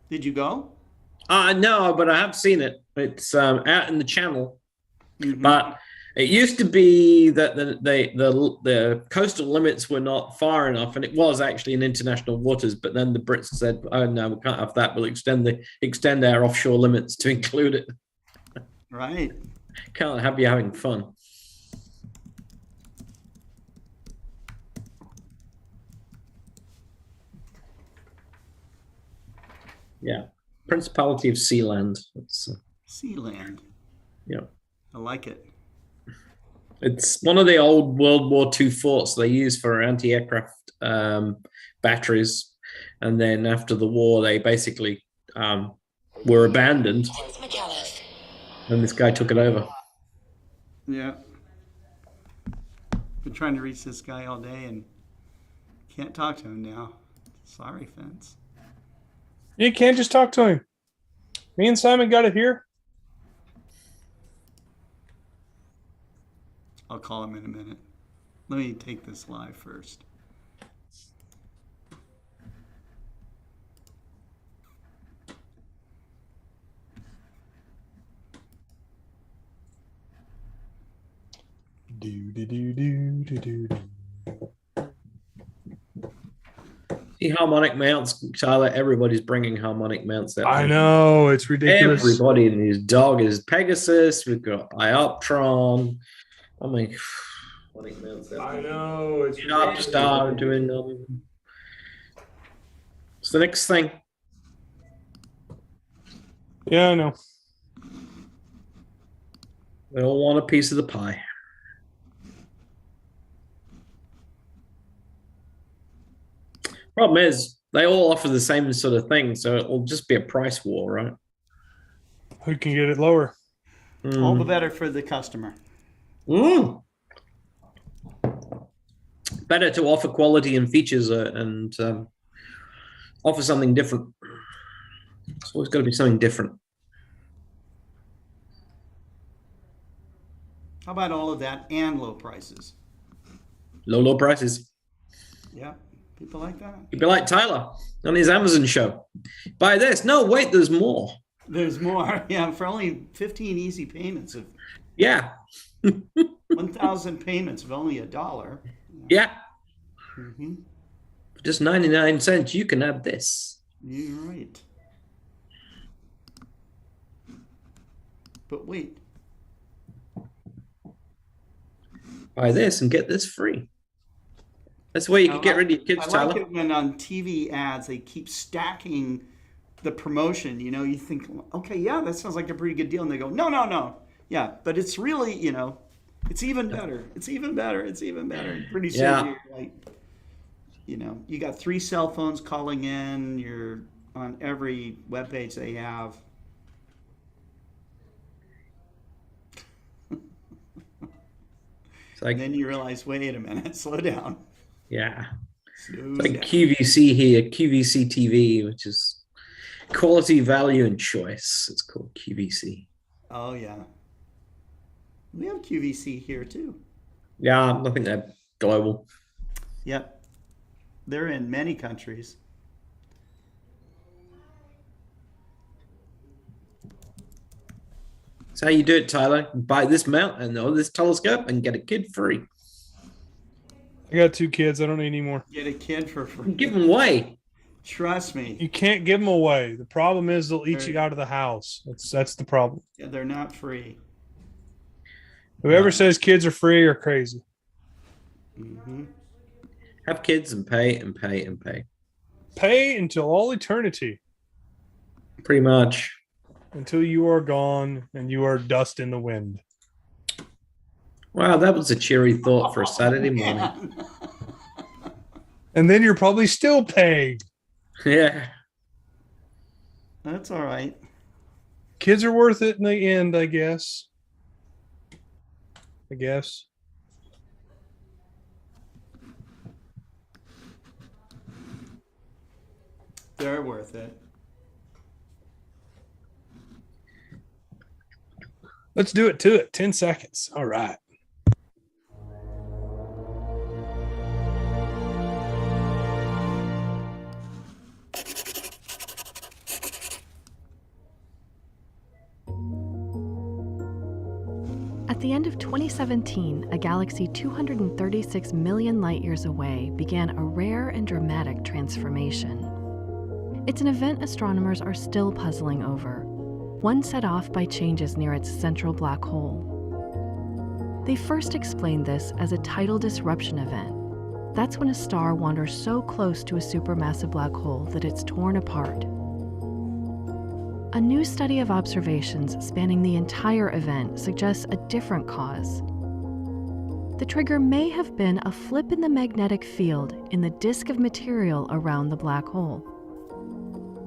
Did you go? No, but I have seen it. It's out in the channel. Mm-hmm. But it used to be that the coastal limits were not far enough, and it was actually in international waters. But then the Brits said, "Oh no, we can't have that. We'll extend our offshore limits to include it. Right. Can't have you having fun." Yeah, Principality of Sealand. Sealand. Yeah. I like it. It's one of the old World War II forts they used for anti-aircraft batteries, and then after the war, they basically were abandoned, and this guy took it over. Yeah. Been trying to reach this guy all day and can't talk to him now. Sorry, Fence. You can't just talk to him. Me and Simon got it here. I'll call him in a minute. Let me take this live first. Do do do do do do do. See harmonic mounts, Tyler. Everybody's bringing harmonic mounts out. I know, it's ridiculous. Everybody in his dog is Pegasus. We've got Ioptron. I mean, harmonic mounts out. I know, it's Star doing It's the next thing. Yeah, I know. They all want a piece of the pie. Problem is, they all offer the same sort of thing, so it'll just be a price war, right? Who can get it lower? All the better for the customer. Mm. Better to offer quality and features and offer something different. It's always got to be something different. How about all of that and low prices? Low prices. Yeah, people like that. You'd be like Tyler on his Amazon show. Buy this. No, wait, there's more. There's more. Yeah, for only 15 easy payments of Yeah. 1,000 payments of only $1. Yeah. Mm-hmm. For just 99 cents, you can have this. You're right. But wait. Buy this and get this free. That's where you can get rid of your kids, I like Tyler. it when on TV ads they keep stacking the promotion. You know, you think, okay, yeah, that sounds like a pretty good deal, and they go, no, no, no, yeah, but it's really, you know, it's even better. It's even better. It's even better. And pretty soon you're like, you know, you got 3 cell phones calling in. You're on every webpage they have. It's like, and then you realize, wait a minute, slow down. Yeah. Slow It's like down. QVC here, QVC TV, which is quality, value, and choice. It's called QVC. Oh, yeah. We have QVC here, too. Yeah, I think they're global. Yep. They're in many countries. That's how you do it, Tyler. Buy this mount and this telescope and get a kid free. I got 2 kids. I don't need any more. Get a kid for free. Give them away. Trust me. You can't give them away. The problem is they'll eat you out of the house. That's the problem. Yeah, they're not free. Whoever says kids are free are crazy. Mm-hmm. Have kids and pay and pay and pay. Pay until all eternity. Pretty much. Until you are gone and you are dust in the wind. Wow, that was a cheery thought for a Saturday morning. And then you're probably still paying. Yeah. That's all right. Kids are worth it in the end, I guess. They're worth it. Let's do it to it. 10 seconds. All right. At the end of 2017, a galaxy 236 million light-years away began a rare and dramatic transformation. It's an event astronomers are still puzzling over, one set off by changes near its central black hole. They first explained this as a tidal disruption event. That's when a star wanders so close to a supermassive black hole that it's torn apart. A new study of observations spanning the entire event suggests a different cause. The trigger may have been a flip in the magnetic field in the disk of material around the black hole.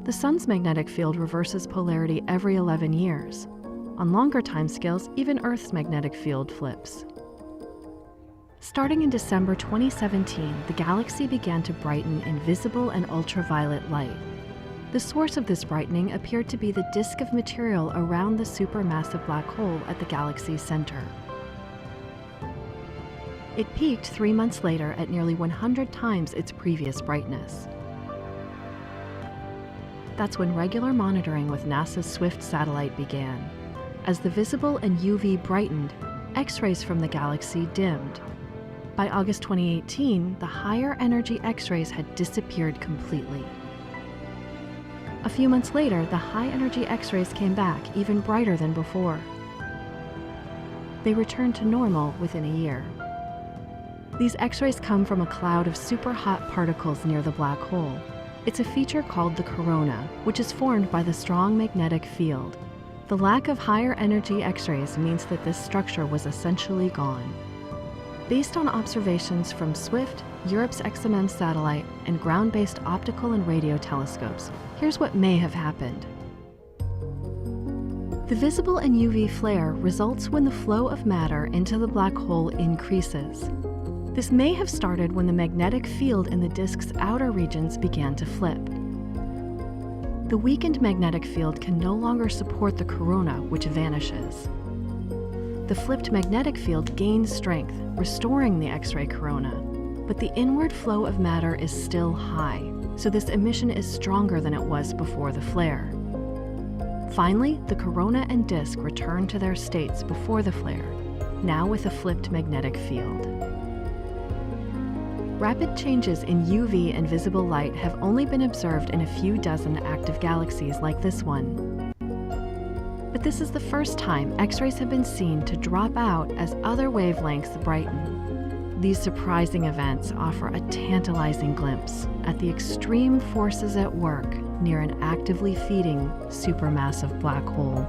The sun's magnetic field reverses polarity every 11 years. On longer timescales, even Earth's magnetic field flips. Starting in December 2017, the galaxy began to brighten in visible and ultraviolet light. The source of this brightening appeared to be the disk of material around the supermassive black hole at the galaxy's center. It peaked 3 months later at nearly 100 times its previous brightness. That's when regular monitoring with NASA's SWIFT satellite began. As the visible and UV brightened, X-rays from the galaxy dimmed. By August 2018, the higher energy X-rays had disappeared completely. A few months later, the high-energy X-rays came back, even brighter than before. They returned to normal within a year. These X-rays come from a cloud of super-hot particles near the black hole. It's a feature called the corona, which is formed by the strong magnetic field. The lack of higher-energy X-rays means that this structure was essentially gone. Based on observations from SWIFT, Europe's XMM satellite, and ground-based optical and radio telescopes, here's what may have happened. The visible and UV flare results when the flow of matter into the black hole increases. This may have started when the magnetic field in the disk's outer regions began to flip. The weakened magnetic field can no longer support the corona, which vanishes. The flipped magnetic field gains strength, restoring the X-ray corona, but the inward flow of matter is still high, so this emission is stronger than it was before the flare. Finally, the corona and disk return to their states before the flare, now with a flipped magnetic field. Rapid changes in UV and visible light have only been observed in a few dozen active galaxies like this one. But this is the first time X-rays have been seen to drop out as other wavelengths brighten. These surprising events offer a tantalizing glimpse at the extreme forces at work near an actively feeding supermassive black hole.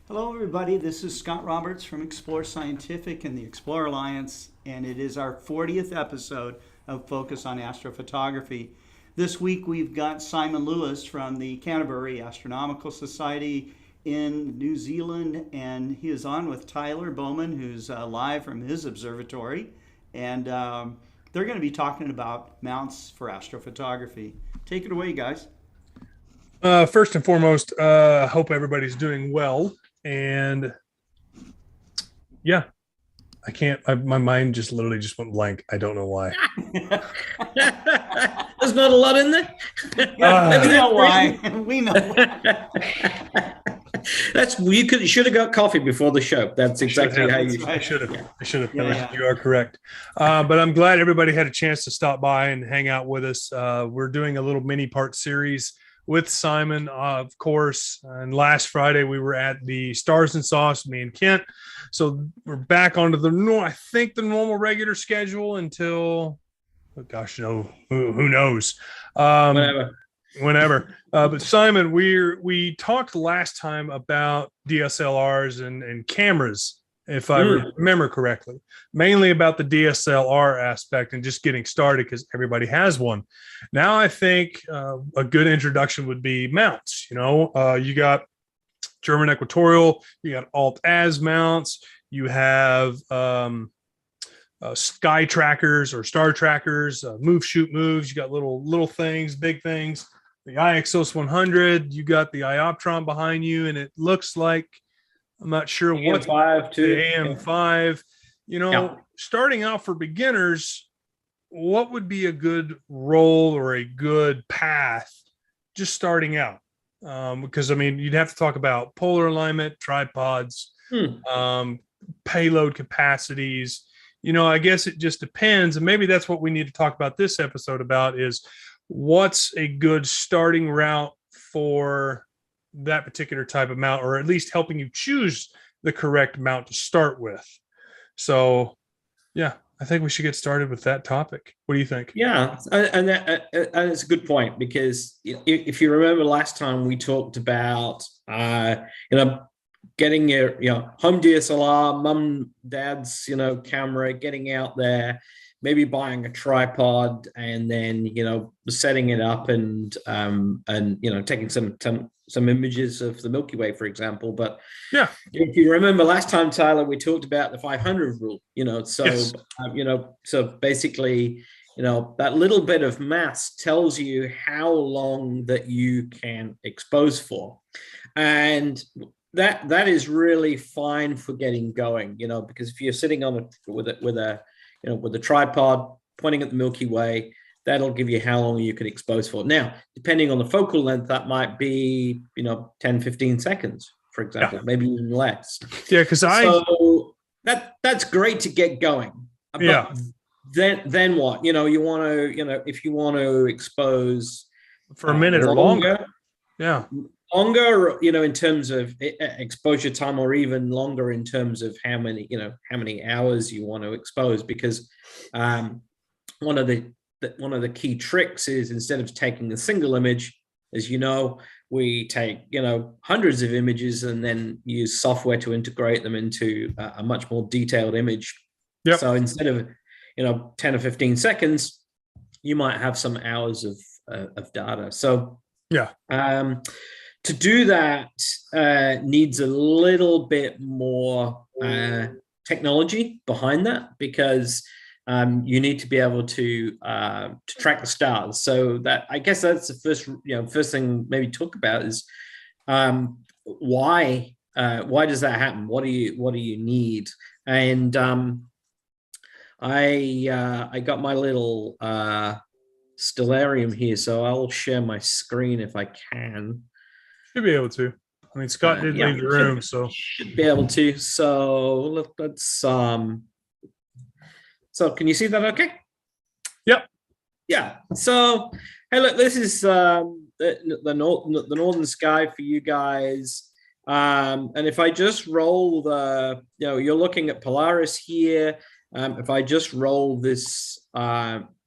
Hello, everybody. This is Scott Roberts from Explore Scientific and the Explore Alliance, and it is our 40th episode of Focus on Astrophotography. This week, we've got Simon Lewis from the Canterbury Astronomical Society in New Zealand, and he is on with Tyler Bowman, who's live from his observatory, and they're going to be talking about mounts for astrophotography. Take it away, guys. First and foremost, I hope everybody's doing well. And yeah, my mind just literally just went blank. I don't know why. There's not a lot in there. We know why. We know why. You should have got coffee before the show. That's exactly how you. I should have. Yeah. You are correct. But I'm glad everybody had a chance to stop by and hang out with us. We're doing a little mini part series with Simon, of course. And last Friday we were at the Stars and Sauce, me and Kent. So we're back onto the normal regular schedule until, oh gosh, no, who knows? Whenever. But Simon, we talked last time about DSLRs and cameras, if I remember correctly, mainly about the DSLR aspect and just getting started because everybody has one. Now I think a good introduction would be mounts. You got German equatorial. You got alt-az mounts. You have sky trackers or star trackers, move, shoot, moves. You got little things, big things. The IXOS 100. You got the Ioptron behind you, and it looks like, I'm not sure what's AM5 too. the AM5. You know, starting out for beginners, what would be a good role or a good path just starting out? Because I mean, you'd have to talk about polar alignment, tripods, payload capacities. You know, I guess it just depends. And maybe that's what we need to talk about this episode about, is what's a good starting route for that particular type of mount, or at least helping you choose the correct mount to start with. So yeah, I think we should get started with that topic. What do you think? Yeah, and it's a good point, because if you remember last time we talked about getting your home DSLR, mum, dad's camera, getting out there, maybe buying a tripod, and then setting it up and taking some images of the Milky Way, for example. But yeah, if you remember last time, Tyler, we talked about the 500 rule. So yes. So basically, that little bit of mass tells you how long that you can expose for, and that is really fine for getting going. Because if you're sitting on with a tripod pointing at the Milky Way, that'll give you how long you can expose for. Now, depending on the focal length, that might be 10, 15 seconds, for example, maybe even less. Yeah, because that's great to get going. Yeah. But then what? You want to if you want to expose for a minute or longer. Yeah. Longer, in terms of exposure time, or even longer in terms of how many hours you want to expose, because one of the key tricks is, instead of taking a single image, as we take hundreds of images and then use software to integrate them into a much more detailed image. Yep. So instead of 10 or 15 seconds, you might have some hours of data. So yeah. To do that needs a little bit more technology behind that, because you need to be able to track the stars. So that, I guess, that's the first thing maybe talk about is why does that happen? What do you need? And I got my little stellarium here, so I'll share my screen if I can. Should be able to. I mean, Scott did leave the room, so should be able to. So let's so can you see that okay? Yep. Yeah. So hey, look, this is the northern sky for you guys. And if I just roll you're looking at Polaris here. If I just roll this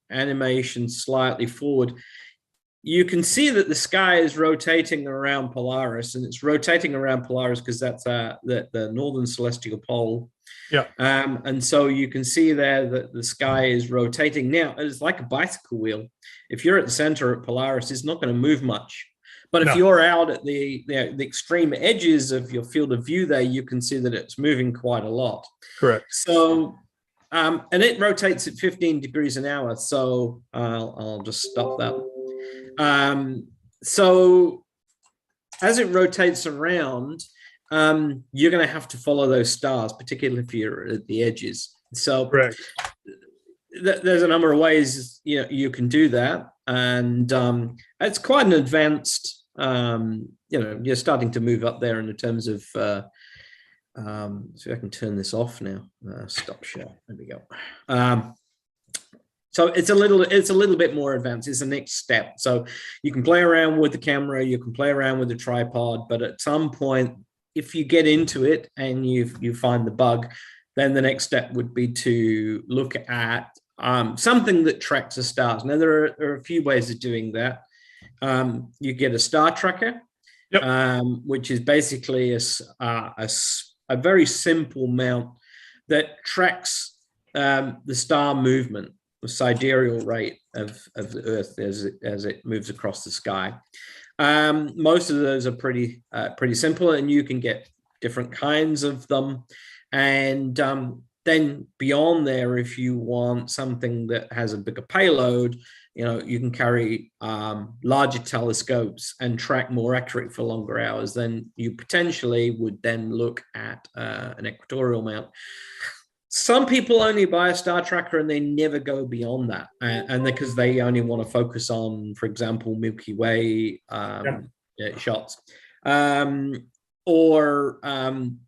animation slightly forward, you can see that the sky is rotating around Polaris, and it's rotating around Polaris because that's the northern celestial pole. Yeah. And so you can see there that the sky is rotating. Now, it's like a bicycle wheel. If you're at the center at Polaris, it's not going to move much. But if you're out at the extreme edges of your field of view there, you can see that it's moving quite a lot. Correct. So, and it rotates at 15 degrees an hour. So I'll just stop that. So as it rotates around, you're going to have to follow those stars, particularly if you're at the edges. So correct. There's a number of ways you can do that, and it's quite an advanced. You're starting to move up there in terms of. So I can turn this off now. Stop share. There we go. So it's a little bit more advanced. It's the next step. So you can play around with the camera, you can play around with the tripod, but at some point, if you get into it and you find the bug, then the next step would be to look at something that tracks the stars. Now there are a few ways of doing that. You get a star tracker, which is basically a very simple mount that tracks the star movement, the sidereal rate of the Earth as it moves across the sky. Most of those are pretty simple, and you can get different kinds of them. And then beyond there, if you want something that has a bigger payload, you can carry larger telescopes and track more accurate for longer hours. Then you potentially would then look at an equatorial mount. Some people only buy a star tracker and they never go beyond that, and because they only want to focus on, for example, Milky Way shots, or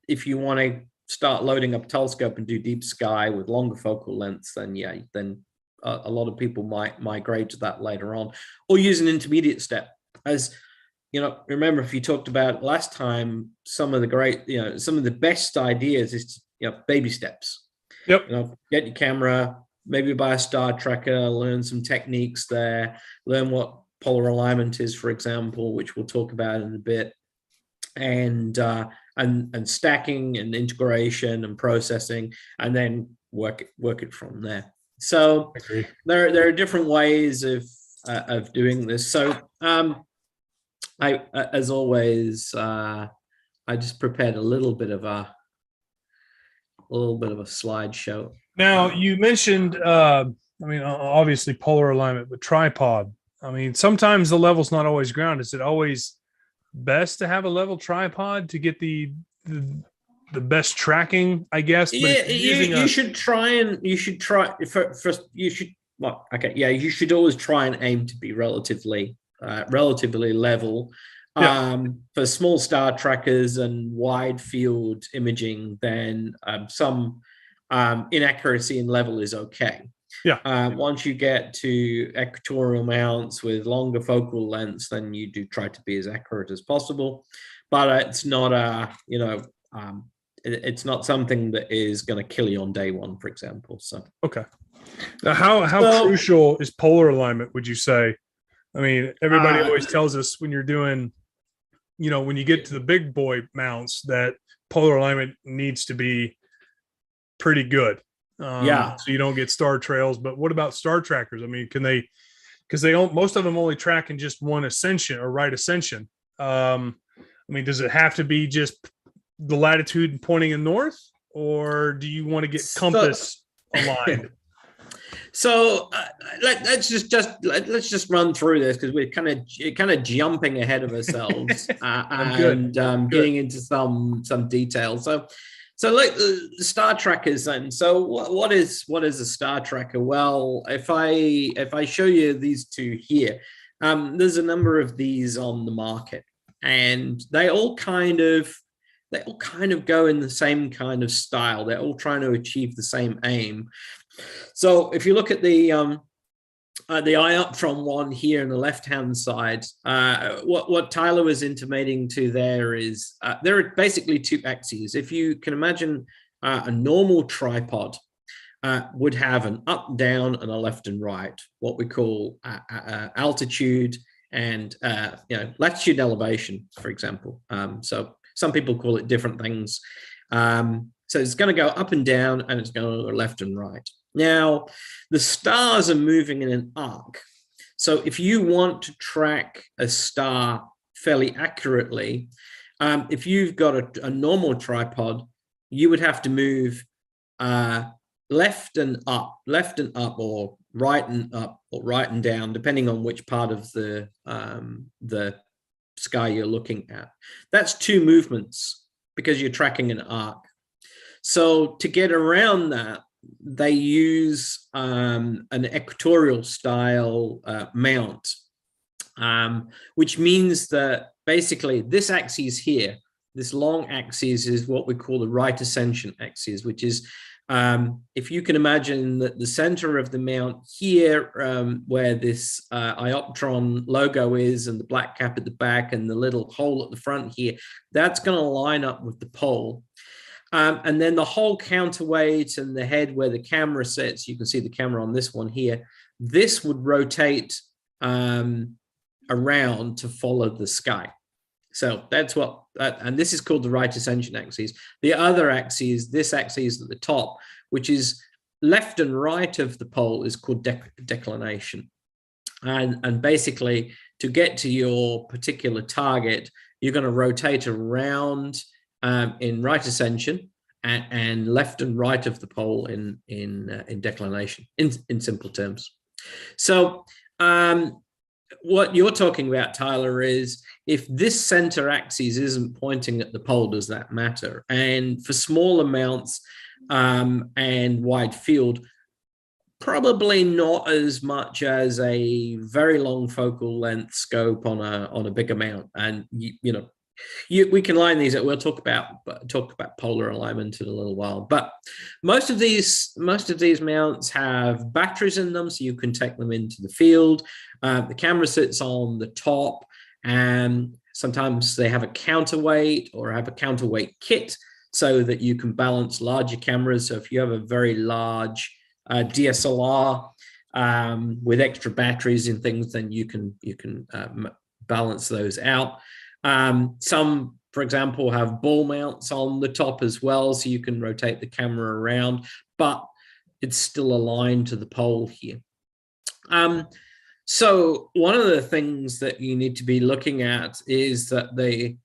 if you want to start loading up a telescope and do deep sky with longer focal lengths, then a lot of people might migrate to that later on, or use an intermediate step. As remember, if you talked about last time, some of the best ideas is baby steps. Yep. Get your camera, maybe buy a star tracker, learn some techniques there, learn what polar alignment is, for example, which we'll talk about in a bit, and stacking and integration and processing, and then work it from there. So there are different ways of doing this. So I, as always, I just prepared a little bit of a slideshow. Now, you mentioned, obviously polar alignment, but tripod. Sometimes the level's not always ground. Is it always best to have a level tripod to get the best tracking, I guess? Yeah, you should always try and aim to be relatively level. For small star trackers and wide field imaging, then some inaccuracy in level is okay. Once you get to equatorial mounts with longer focal lengths, then you do try to be as accurate as possible, but it's not it's not something that is going to kill you on day one, for example. So now how crucial is polar alignment, would you say? Everybody always tells us when you're doing, when you get to the big boy mounts, that polar alignment needs to be pretty good. So you don't get star trails. But what about star trackers? Can they, because most of them only track in just one ascension or right ascension. Does it have to be just the latitude pointing in north, or do you want to get compass aligned? So let's just run through this, because we're kind of jumping ahead of ourselves and getting into some details. So like the star trackers then. So what is a star tracker? Well, if I show you these two here, there's a number of these on the market, and they all kind of go in the same kind of style. They're all trying to achieve the same aim. So if you look at the Ioptron one here on the left-hand side, what Tyler was intimating to there is there are basically two axes. If you can imagine, a normal tripod would have an up, down, and a left and right, what we call altitude and latitude and elevation, for example. So some people call it different things. So it's going to go up and down, and it's going to go left and right. Now, the stars are moving in an arc. So if you want to track a star fairly accurately, if you've got a normal tripod, you would have to move left and up, or right and up, or right and down, depending on which part of the sky you're looking at. That's two movements because you're tracking an arc. So to get around that, they use an equatorial style mount, which means that basically this axis here, this long axis, is what we call the right ascension axis, which is, if you can imagine that the center of the mount here, where this Ioptron logo is, and the black cap at the back and the little hole at the front here, that's going to line up with the pole. And then the whole counterweight and the head where the camera sits, you can see the camera on this one here, this would rotate around to follow the sky. So that's and this is called the right ascension axis. The other axis, this axis at the top, which is left and right of the pole, is called declination. And basically to get to your particular target, you're going to rotate around in right ascension and left and right of the pole in declination, in simple terms. So what you're talking about, Tyler, is if this center axis isn't pointing at the pole, does that matter? And for small amounts and wide field, probably not as much as a very long focal length scope on a big amount. And we can line these up. We'll talk about polar alignment in a little while. But most of these mounts have batteries in them, so you can take them into the field. The camera sits on the top, and sometimes they have a counterweight or have a counterweight kit so that you can balance larger cameras. So if you have a very large DSLR with extra batteries and things, then you can balance those out. Some, for example, have ball mounts on the top as well, so you can rotate the camera around, but it's still aligned to the pole here. So one of the things that you need to be looking at is that the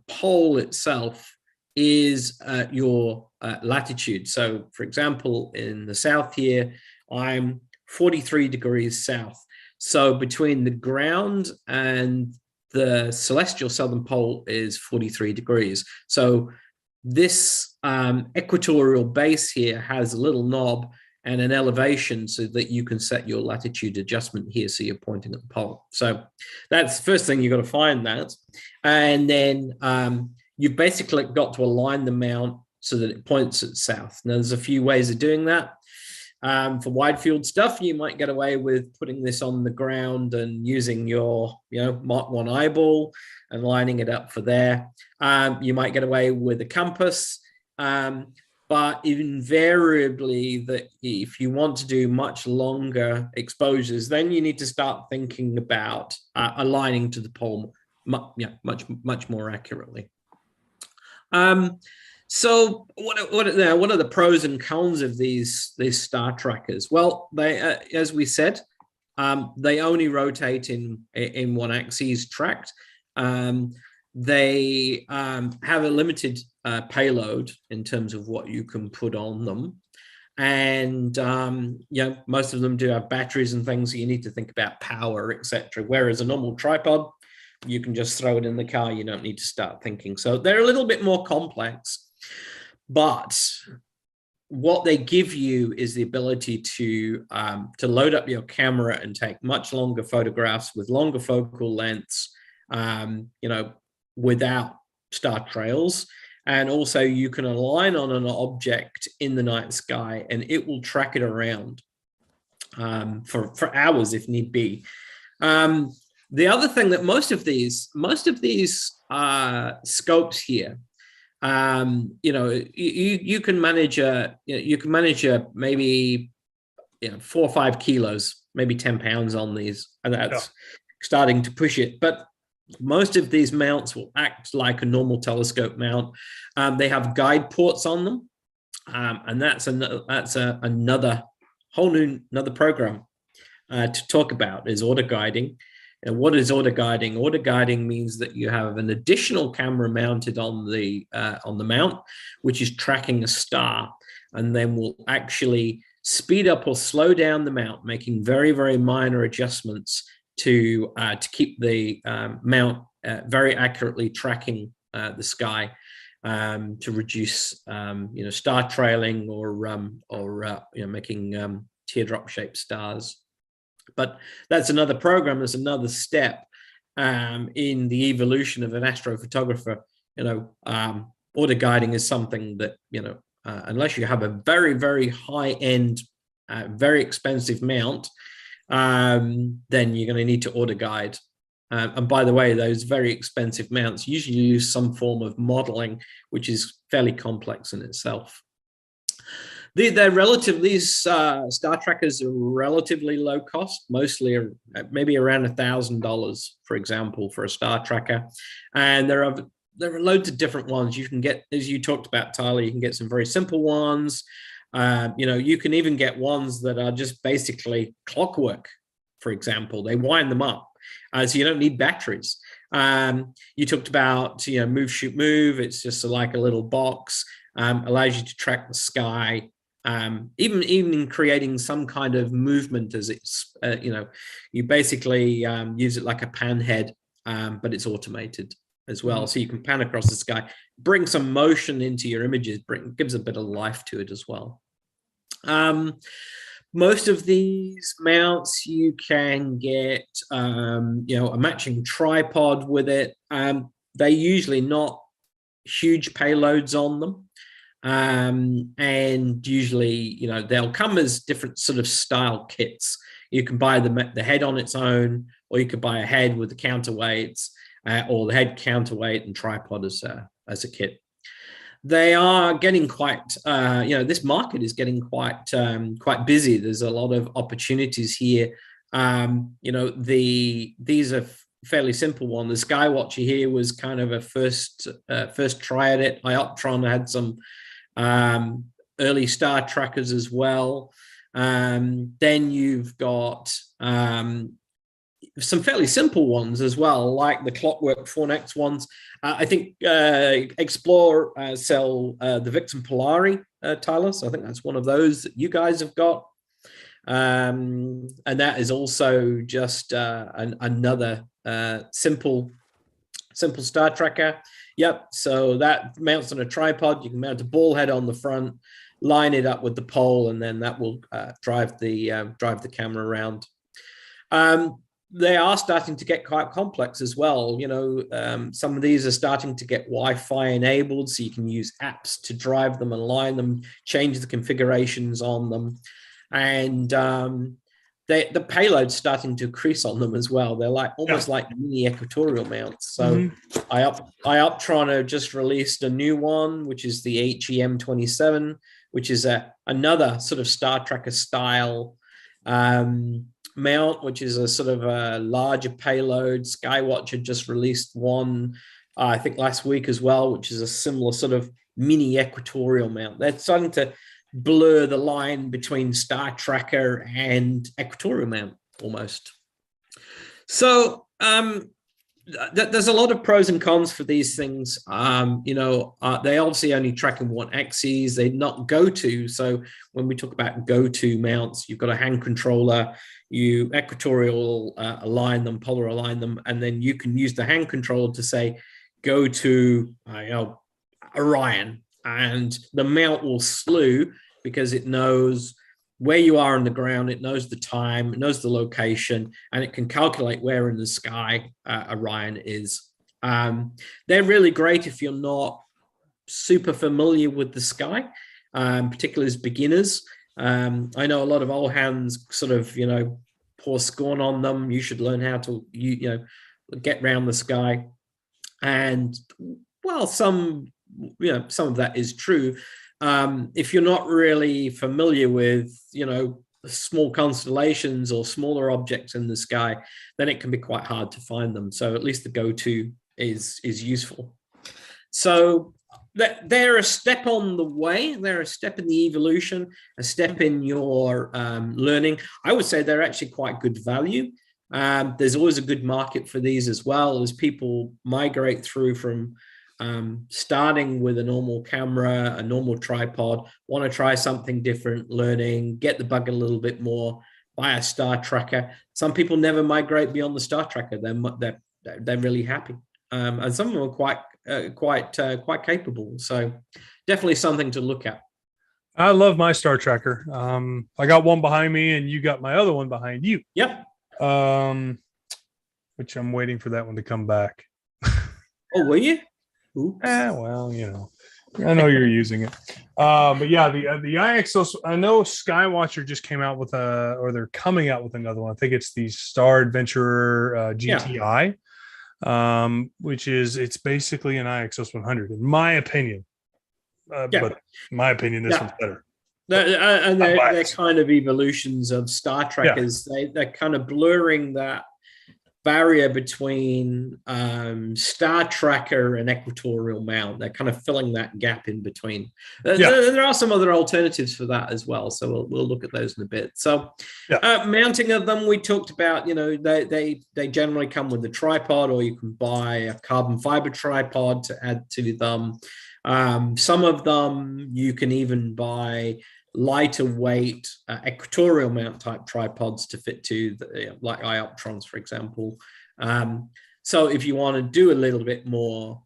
pole itself is your latitude. So, for example, in the south here, I'm 43 degrees south. So between the ground and the celestial southern pole is 43 degrees. So this equatorial base here has a little knob and an elevation so that you can set your latitude adjustment here, so you're pointing at the pole. So that's the first thing, you've got to find that. And then you've basically got to align the mount so that it points at south. Now, there's a few ways of doing that. For wide field stuff, you might get away with putting this on the ground and using your Mark 1 eyeball and lining it up for there. You might get away with a compass, but invariably, that if you want to do much longer exposures, then you need to start thinking about aligning to the pole much more accurately. So what are the pros and cons of these star trackers? Well, they, as we said, they only rotate in one axis tracked. They have a limited payload in terms of what you can put on them. And most of them do have batteries and things, so you need to think about power, etc. Whereas a normal tripod, you can just throw it in the car. You don't need to start thinking. So they're a little bit more complex. But what they give you is the ability to load up your camera and take much longer photographs with longer focal lengths, without star trails. And also you can align on an object in the night sky and it will track it around for hours if need be. The other thing that most of these scopes here, you can manage maybe 4 or 5 kilos, maybe 10 pounds on these, and that's starting to push it. But most of these mounts will act like a normal telescope mount. They have guide ports on them, and that's another program to talk about is auto guiding. And what is auto guiding? Auto guiding means that you have an additional camera mounted on the mount, which is tracking a star, and then will actually speed up or slow down the mount, making very, very minor adjustments to keep the mount very accurately tracking the sky, to reduce star trailing or making teardrop shaped stars. But that's another program. There's another step in the evolution of an astrophotographer. Auto guiding is something that unless you have a very, very high end, very expensive mount, then you're going to need to auto guide. And by the way, those very expensive mounts usually use some form of modeling, which is fairly complex in itself. These star trackers are relatively low cost, mostly maybe around $1,000, for example, for a star tracker. And there are loads of different ones you can get, as you talked about, Tyler. You can get some very simple ones. You can even get ones that are just basically clockwork, for example. They wind them up. So you don't need batteries. You talked about, move, shoot, move. It's just like a little box, allows you to track the sky. Even in creating some kind of movement as it's, you basically use it like a pan head, but it's automated as well. So you can pan across the sky, bring some motion into your images, gives a bit of life to it as well. Most of these mounts, you can get, a matching tripod with it. They're usually not huge payloads on them. And usually, they'll come as different sort of style kits. You can buy the head on its own, or you could buy a head with the counterweights, or the head counterweight and tripod as a kit. They are getting quite, this market is getting quite busy. There's a lot of opportunities here. These are fairly simple one. The Skywatcher here was kind of a first try at it. Ioptron had some early star trackers as well. Then you've got some fairly simple ones as well, like the Clockwork Fornex ones. I think Explore sell the Vixen Polari, Tyler. So I think that's one of those that you guys have got. And that is also just another simple star tracker. Yep. So that mounts on a tripod. You can mount a ball head on the front, line it up with the pole, and then that will drive the camera around. They are starting to get quite complex as well. Some of these are starting to get Wi-Fi enabled, so you can use apps to drive them and line them, change the configurations on them. And the payload's starting to increase on them as well. They're like almost like mini equatorial mounts. So Ioptron have just released a new one, which is the HEM27, which is another sort of Star Tracker style mount, which is a sort of a larger payload. Skywatcher just released one, I think last week as well, which is a similar sort of mini equatorial mount. They're starting to blur the line between Star Tracker and equatorial mount almost. So there's a lot of pros and cons for these things. They obviously only track in one axis. They're not go-to. So when we talk about go-to mounts, you've got a hand controller, you equatorial align them, polar align them, and then you can use the hand controller to say, go to Orion, and the mount will slew because it knows where you are on the ground, it knows the time, it knows the location, and it can calculate where in the sky Orion is. They're really great if you're not super familiar with the sky, particularly as beginners. I know a lot of old hands sort of, pour scorn on them. You should learn how to, get around the sky. And well, some of that is true. If you're not really familiar with, small constellations or smaller objects in the sky, then it can be quite hard to find them. So at least the go-to is useful. So they're a step on the way. They're a step in the evolution, a step in your learning. I would say they're actually quite good value. There's always a good market for these as well as people migrate through from starting with a normal camera, a normal tripod, want to try something different, learning, get the bug a little bit more, buy a star tracker. Some people never migrate beyond the star tracker. They're really happy. And some of them are quite capable. So definitely something to look at. I love my star tracker. I got one behind me and you got my other one behind you. Yep. Which I'm waiting for that one to come back. Oh, were you? Oops. Well, I know you're using it. But yeah, the IXO, I know Skywatcher just came out with or they're coming out with another one. I think it's the Star Adventurer GTI, which it's basically an IXOS 100 in my opinion. But in my opinion, this one's better. And they're kind of evolutions of Star Trackers. They're kind of blurring that barrier between star tracker and equatorial mount. They're kind of filling that gap in between. There are some other alternatives for that as well, so we'll look at those in a bit. So mounting of them, we talked about, they generally come with a tripod, or you can buy a carbon fiber tripod to add to them. Some of them you can even buy lighter weight equatorial mount type tripods to fit to like ioptrons, for example. So if you want to do a little bit more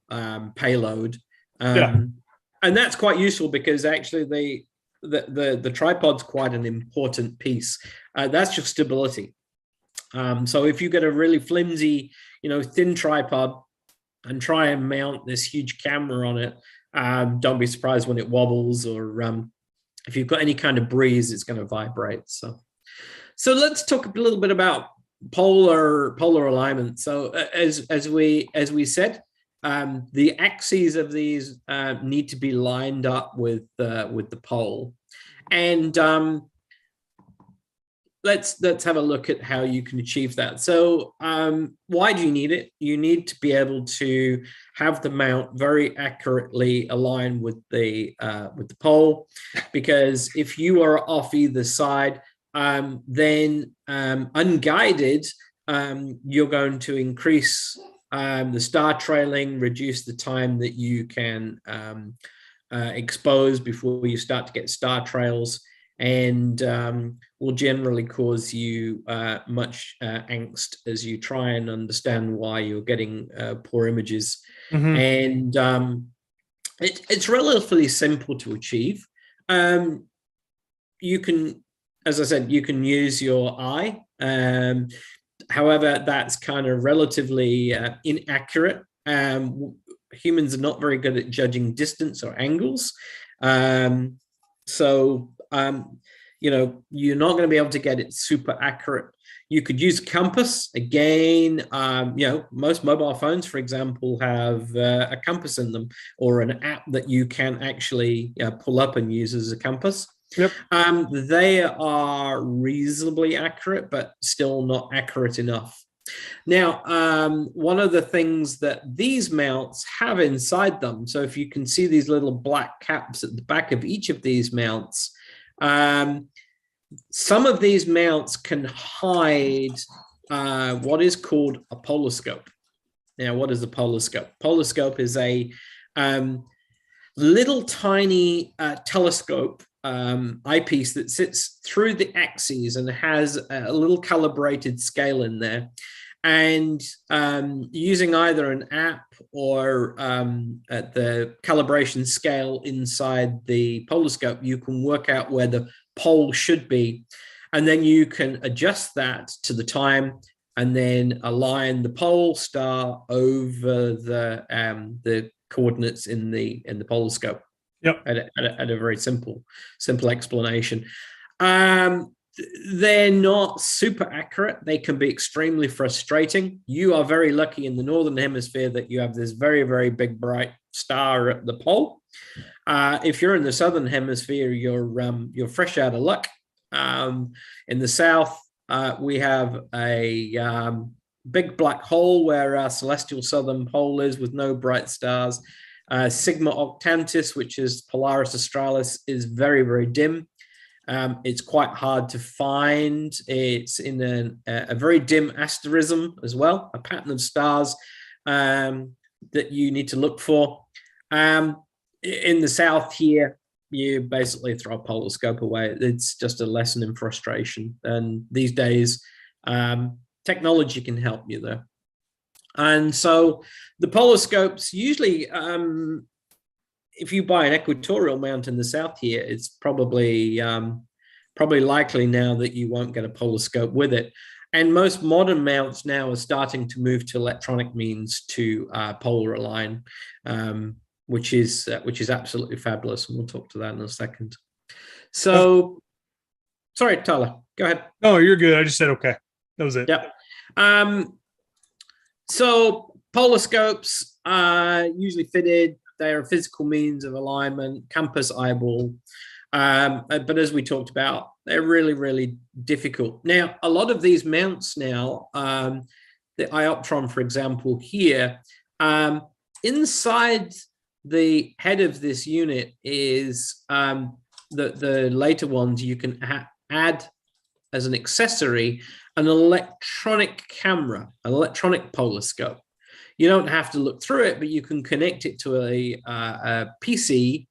payload, and that's quite useful, because actually the tripod's quite an important piece. That's your stability. So if you get a really flimsy, thin tripod and try and mount this huge camera on it, don't be surprised when it wobbles, or if you've got any kind of breeze, it's going to vibrate. So let's talk a little bit about polar alignment. So as we said, the axes of these need to be lined up with the pole, and let's have a look at how you can achieve that. So why do you need it? You need to be able to have the mount very accurately aligned with the pole, because if you are off either side, then unguided, you're going to increase the star trailing, reduce the time that you can expose before you start to get star trails, and will generally cause you much angst as you try and understand why you're getting poor images. And it's relatively simple to achieve. You can, as I said, you can use your eye. However, that's kind of relatively inaccurate. Humans are not very good at judging distance or angles. You're not going to be able to get it super accurate. You could use a compass. Again, most mobile phones, for example, have a compass in them, or an app that you can actually pull up and use as a compass. They are reasonably accurate, but still not accurate enough. Now, one of the things that these mounts have inside them, so if you can see these little black caps at the back of each of these mounts, some of these mounts can hide what is called a polarscope. Now, what is a polarscope? Polarscope is a little tiny telescope eyepiece that sits through the axes and has a little calibrated scale in there. And using either an app or the calibration scale inside the polarscope, you can work out where the pole should be, and then you can adjust that to the time, and then align the pole star over the coordinates in the polarscope. At a very simple explanation. They're not super accurate. They can be extremely frustrating. You are very lucky in the northern hemisphere that you have this very, very big bright star at the pole. If you're in the southern hemisphere, you're fresh out of luck. In the south, we have a big black hole where our celestial southern pole is, with no bright stars. Sigma Octantis, which is Polaris Australis, is very, very dim. It's quite hard to find. It's in a very dim asterism as well, a pattern of stars that you need to look for. In the south here, you basically throw a polarscope away. It's just a lesson in frustration. And these days, technology can help you there. And so the polarscopes usually, if you buy an equatorial mount in the south here, it's probably likely now that you won't get a polarscope with it. And most modern mounts now are starting to move to electronic means to polar align, which is absolutely fabulous, and we'll talk to that in a second. So, sorry, Tyler, go ahead. No, you're good. I just said okay. That was it. Yep. So polarscopes are usually fitted. They are a physical means of alignment, compass, eyeball. But as we talked about, they're really, really difficult. Now, a lot of these mounts now the Ioptron, for example, here, inside the head of this unit is the later ones. You can add as an accessory an electronic camera, an electronic polar scope. You don't have to look through it, but you can connect it to a PC,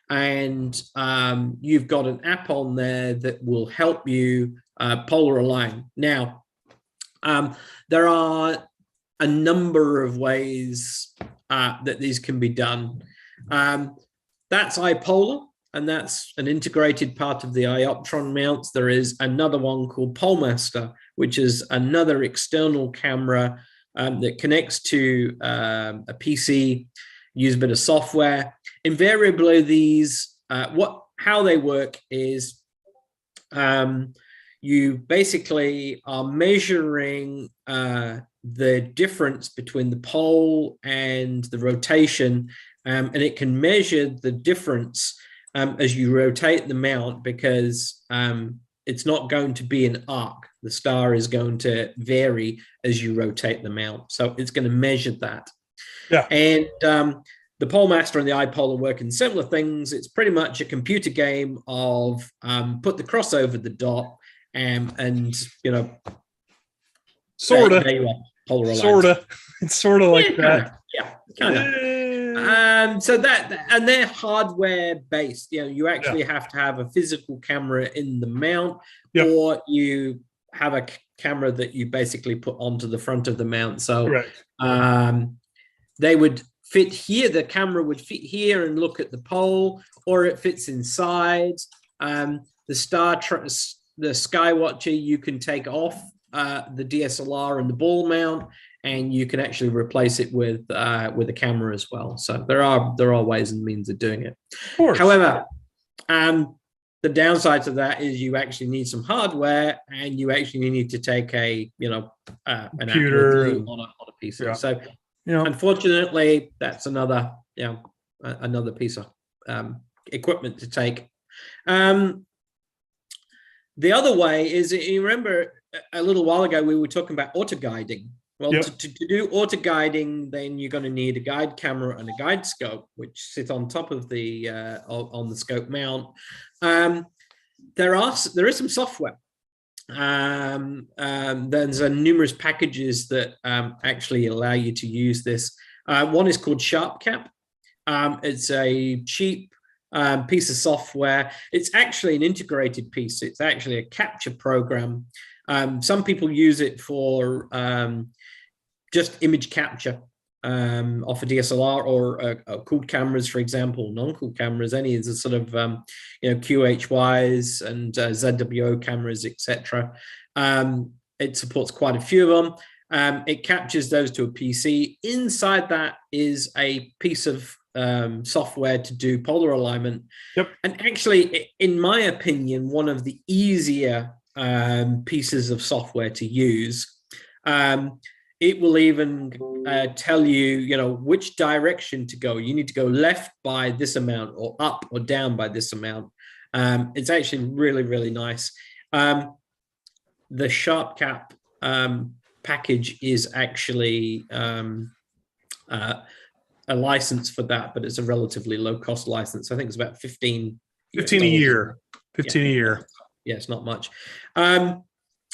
and you've got an app on there that will help you polar align. Now, there are a number of ways that these can be done. That's iPolar, and that's an integrated part of the Ioptron mounts. There is another one called Polemaster, which is another external camera that connects to a PC, use a bit of software. Invariably, these how they work is you basically are measuring the difference between the pole and the rotation, and it can measure the difference as you rotate the mount, because it's not going to be an arc. The star is going to vary as you rotate the mount. So it's going to measure that. Yeah. And the Polemaster and the iPolar work in similar things. It's pretty much a computer game of put the cross over the dot, and you know, Sort of. there you are, polar aligned. Sort of. It's sort of like that. Kind of. So that, and they're hardware based. You know, you actually have to have a physical camera in the mount, or you have a camera that you basically put onto the front of the mount. So they would fit here. The camera would fit here and look at the pole, or it fits inside. The Skywatcher, you can take off the DSLR and the ball mount, and you can actually replace it with a camera as well. So there are ways and means of doing it. Of However, the downside to that is you actually need some hardware, and you actually need to take an computer on a PC. Yeah. So unfortunately, that's another piece of equipment to take. The other way is, you remember a little while ago we were talking about auto guiding. Well, to do auto guiding, then you're going to need a guide camera and a guide scope, which sit on top of the on the scope mount. There is some software. There's numerous packages that actually allow you to use this. One is called SharpCap. It's a cheap piece of software. It's actually an integrated piece. It's actually a capture program. Some people use it for just image capture off a DSLR or cooled cameras, for example, non-cooled cameras, any of the sort of QHYs and ZWO cameras, etc. It supports quite a few of them. It captures those to a PC. Inside that is a piece of software to do polar alignment. And actually, in my opinion, one of the easier pieces of software to use. It will even tell you, which direction to go. You need to go left by this amount, or up or down by this amount. It's actually really, really nice. The SharpCap package is actually a license for that, but it's a relatively low-cost license. I think it's about 15 a year. 15 a year. Yeah, it's not much.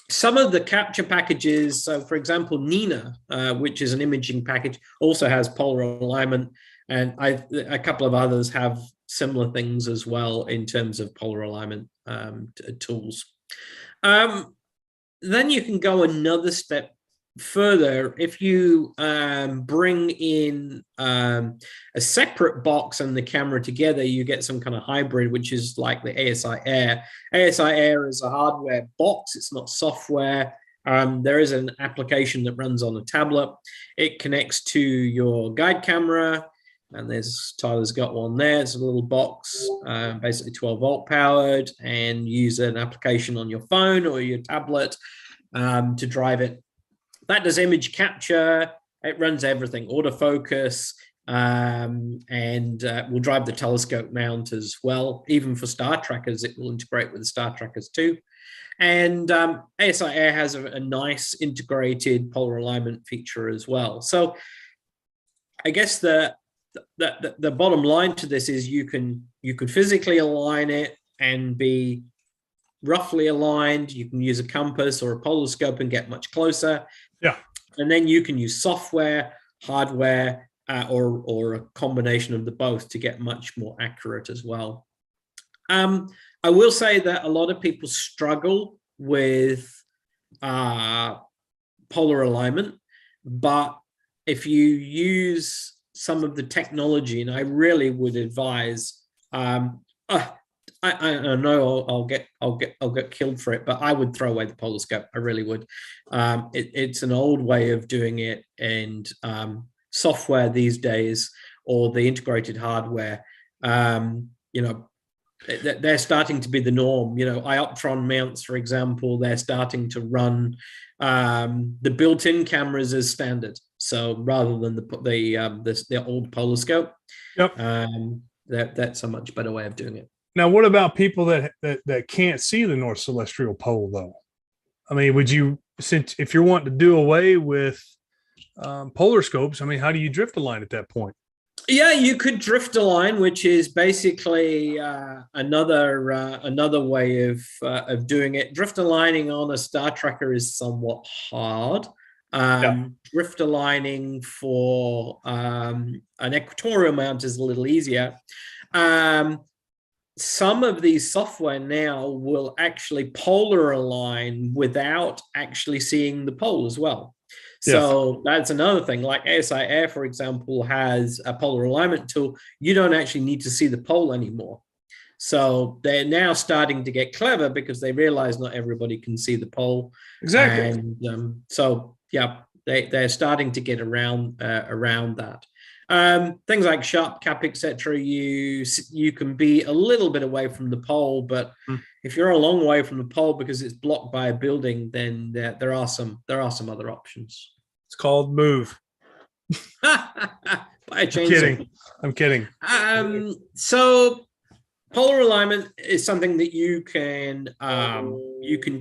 Some of the capture packages, so for example, Nina, which is an imaging package, also has polar alignment, and a couple of others have similar things as well in terms of polar alignment tools. Then you can go another step further. If you bring in a separate box and the camera together, you get some kind of hybrid, which is like the ASI Air. ASI Air is a hardware box. It's not software. There is an application that runs on a tablet. It connects to your guide camera, and Tyler's got one there. It's a little box, basically 12 volt powered, and use an application on your phone or your tablet to drive it. That does image capture. It runs everything, autofocus, and will drive the telescope mount as well. Even for star trackers, it will integrate with the star trackers too. And ASI Air has a nice integrated polar alignment feature as well. So I guess the bottom line to this is you can physically align it and be roughly aligned. You can use a compass or a polar scope and get much closer. Yeah. And then you can use software, hardware, or a combination of the both to get much more accurate as well. I will say that a lot of people struggle with polar alignment, but if you use some of the technology, and I really would advise, I know I'll get killed for it, but I would throw away the polar scope. I really would. It's an old way of doing it, and software these days, or the integrated hardware, they're starting to be the norm. Ioptron mounts, for example, they're starting to run the built-in cameras as standard. So rather than the old polar scope, that's a much better way of doing it. Now, what about people that can't see the North Celestial Pole, though? I mean, if you're wanting to do away with polar scopes, I mean, how do you drift align at that point? Yeah, you could drift align, which is basically another way of doing it. Drift aligning on a star tracker is somewhat hard. Drift aligning for an equatorial mount is a little easier. Some of these software now will actually polar align without actually seeing the pole as well. So that's another thing. Like ASI Air, for example, has a polar alignment tool. You don't actually need to see the pole anymore. So they're now starting to get clever because they realize not everybody can see the pole. Exactly. And they're starting to get around that. Things like sharp cap, etc. You can be a little bit away from the pole, but if you're a long way from the pole because it's blocked by a building, then there are some other options. It's called move. I'm kidding. So polar alignment is something that you can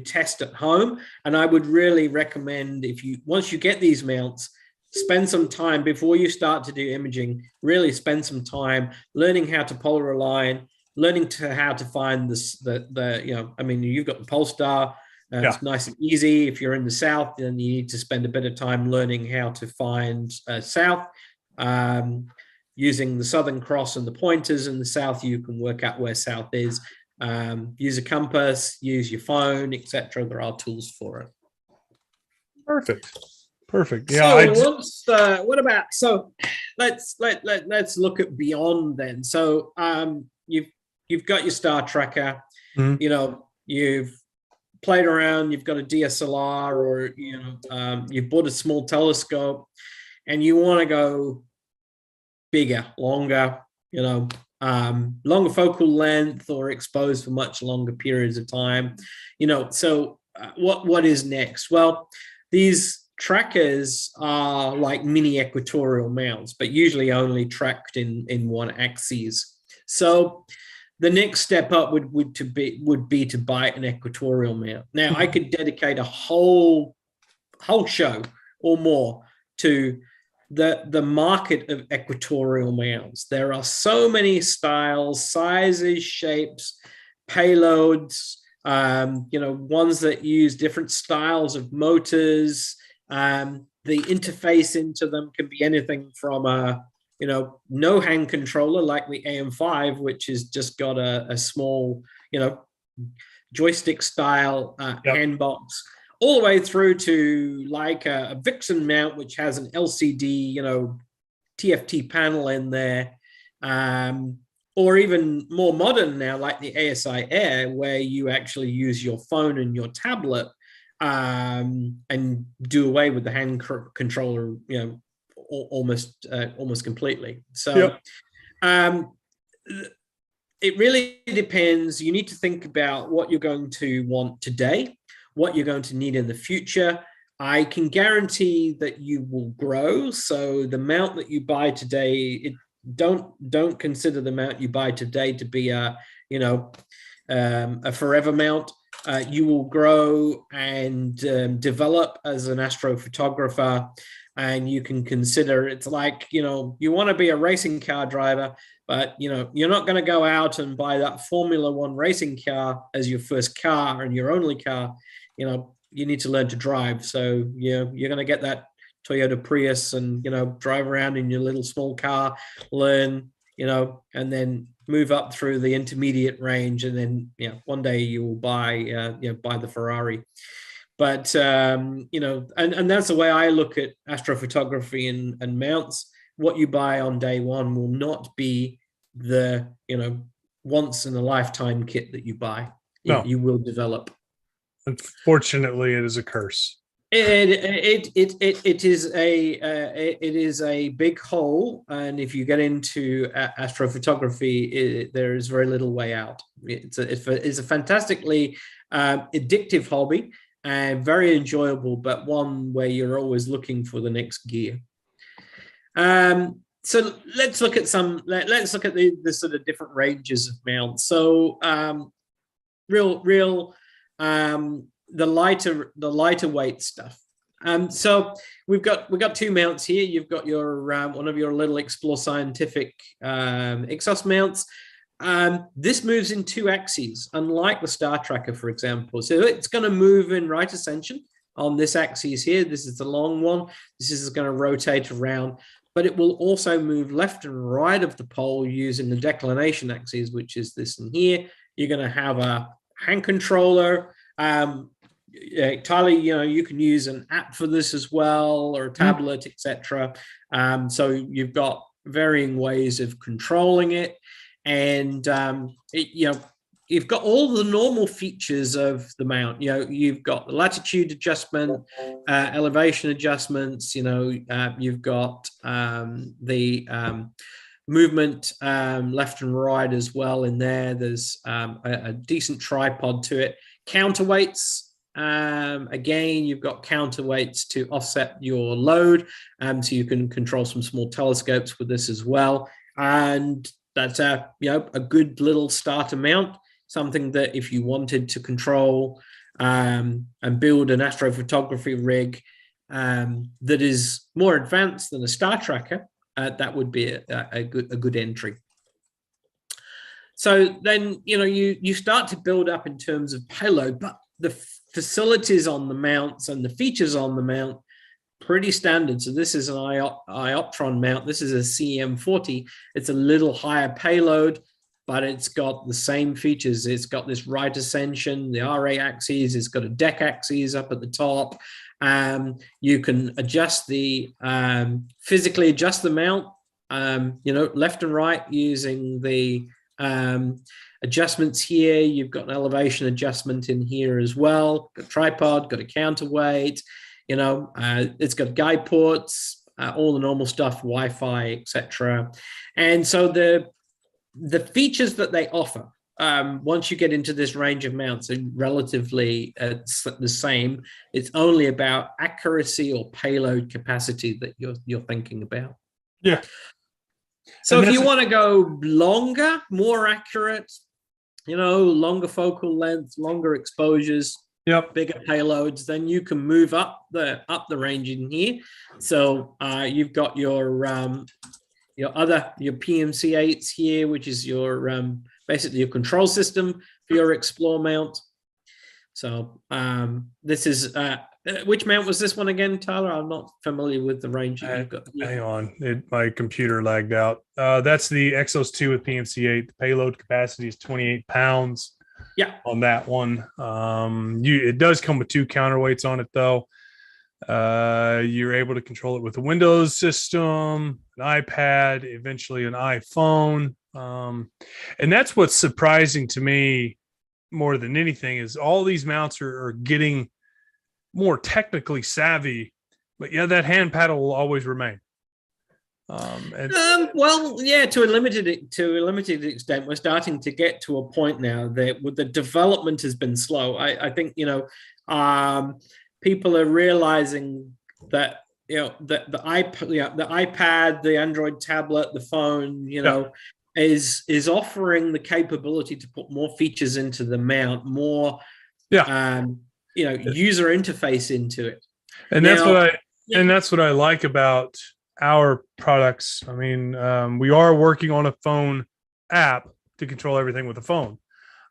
test at home, and I would really recommend once you get these mounts, spend some time before you start to do imaging. Really spend some time learning how to polar align, learning how to find you've got the pole star. It's nice and easy. If you're in the south, then you need to spend a bit of time learning how to find south. Using the Southern Cross and the pointers in the south, you can work out where south is. Use a compass, use your phone, etc. There are tools for it. Perfect. Yeah. So let's look at beyond then. So you've got your star tracker. Mm-hmm. You've played around. You've got a DSLR, or you've bought a small telescope, and you want to go bigger, longer. Longer focal length, or exposed for much longer periods of time. So what is next? Well, these trackers are like mini equatorial mounts, but usually only tracked in one axis. So the next step up would be to buy an equatorial mount. Now, I could dedicate a whole show or more to the market of equatorial mounts. There are so many styles, sizes, shapes, payloads, ones that use different styles of motors. The interface into them can be anything from a no hand controller like the AM5, which has just got a small joystick style hand box, all the way through to like a Vixen mount, which has an LCD TFT panel in there, or even more modern now like the ASI Air, where you actually use your phone and your tablet and do away with the hand controller, almost completely. So it really depends. You need to think about what you're going to want today, what you're going to need in the future. I can guarantee that you will grow. So the mount that you buy today, don't consider the mount you buy today to be a a forever mount. You will grow and develop as an astrophotographer, and you can consider it's like, you know, you want to be a racing car driver, but you know, you're not going to go out and buy that Formula One racing car as your first car and your only car. You know, you need to learn to drive. So, you know, you're going to get that Toyota Prius and, you know, drive around in your little small car, learn, you know, and then move up through the intermediate range. And then, you know, one day you will buy the Ferrari. But, you know, and that's the way I look at astrophotography and mounts. What you buy on day one will not be the, you know, once in a lifetime kit that you buy. No. You will develop. Unfortunately, it is a curse. It is a big hole, and if you get into astrophotography, there is very little way out. It's a fantastically addictive hobby and very enjoyable, but one where you're always looking for the next gear. So let's look at the sort of different ranges of mounts. So the lighter weight stuff. So we've got two mounts here. You've got your one of your little Explore Scientific Exos mounts. This moves in 2 axes, unlike the Star Tracker, for example. So it's going to move in right ascension on this axis here. This is the long one. This is going to rotate around, but it will also move left and right of the pole using the declination axes, which is this and here. You're going to have a hand controller. Tyler, you know, you can use an app for this as well, or a tablet, etc. So you've got varying ways of controlling it, and you know, you've got all the normal features of the mount. You know, you've got the latitude adjustment, elevation adjustments. You know, you've got the movement left and right as well in there. There's a decent tripod to it. Counterweights, again, you've got counterweights to offset your load, so you can control some small telescopes with this as well. And that's a good little starter mount, something that if you wanted to control and build an astrophotography rig that is more advanced than a Star Tracker, that would be a good entry. So then, you know, you start to build up in terms of payload, but the facilities on the mounts and the features on the mount, pretty standard. So this is an Ioptron mount. This is a CM40. It's a little higher payload, but it's got the same features. It's got this right ascension, the RA axes. It's got a deck axis up at the top. You can adjust physically adjust the mount, you know, left and right using the adjustments here. You've got an elevation adjustment in here as well. Got a tripod, got a counterweight, you know, it's got guide ports, all the normal stuff, Wi-Fi, etc. And so the features that they offer, once you get into this range of mounts, are relatively the same. It's only about accuracy or payload capacity that you're thinking about. Yeah. So if you want to go longer, more accurate, you know, longer focal length, longer exposures, bigger payloads, then you can move up the range in here. So you've got your PMC8s here, which is your basically your control system for your Explore mount. So this is which mount was this one again, Tyler? I'm not familiar with the range that you've got. Hang on, my computer lagged out. That's the Exos 2 with PMC8. The payload capacity is 28 pounds. Yeah, on that one. It does come with 2 counterweights on it, though. You're able to control it with a Windows system, an iPad, eventually an iPhone. And that's what's surprising to me more than anything is all these mounts are getting more technically savvy, but yeah, that hand paddle will always remain. Well, yeah, to a limited extent, we're starting to get to a point now that with the development has been slow. I think, you know, people are realizing that, you know, the iPad, the Android tablet, the phone, you know, is offering the capability to put more features into the mount, more user interface into it. And Now, that's what I like about our products. I mean, we are working on a phone app to control everything with the phone.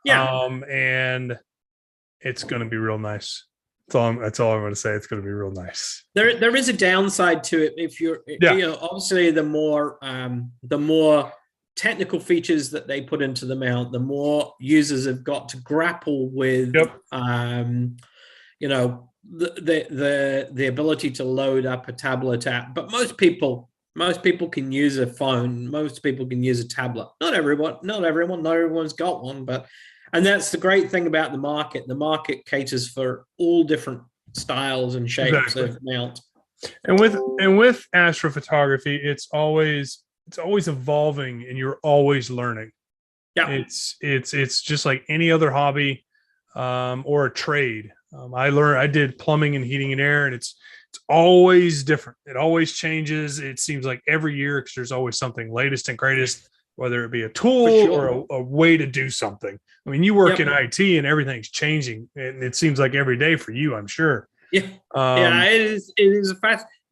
And it's going to be real nice. That's all I'm going to say. It's going to be real nice. There is a downside to it. If you're, obviously the more technical features that they put into the mount, the more users have got to grapple with, the ability to load up a tablet app. But most people can use a phone. Most people can use a tablet. Not everyone's got one, and that's the great thing about the market. The market caters for all different styles and shapes of mount. And with astrophotography, it's always evolving, and you're always learning. Yeah, it's just like any other hobby or a trade. I did plumbing and heating and air, and it's always different. It always changes. It seems like every year, because there's always something latest and greatest, whether it be a tool or a way to do something. I mean, you work in IT, and everything's changing, and it seems like every day for you, I'm sure. It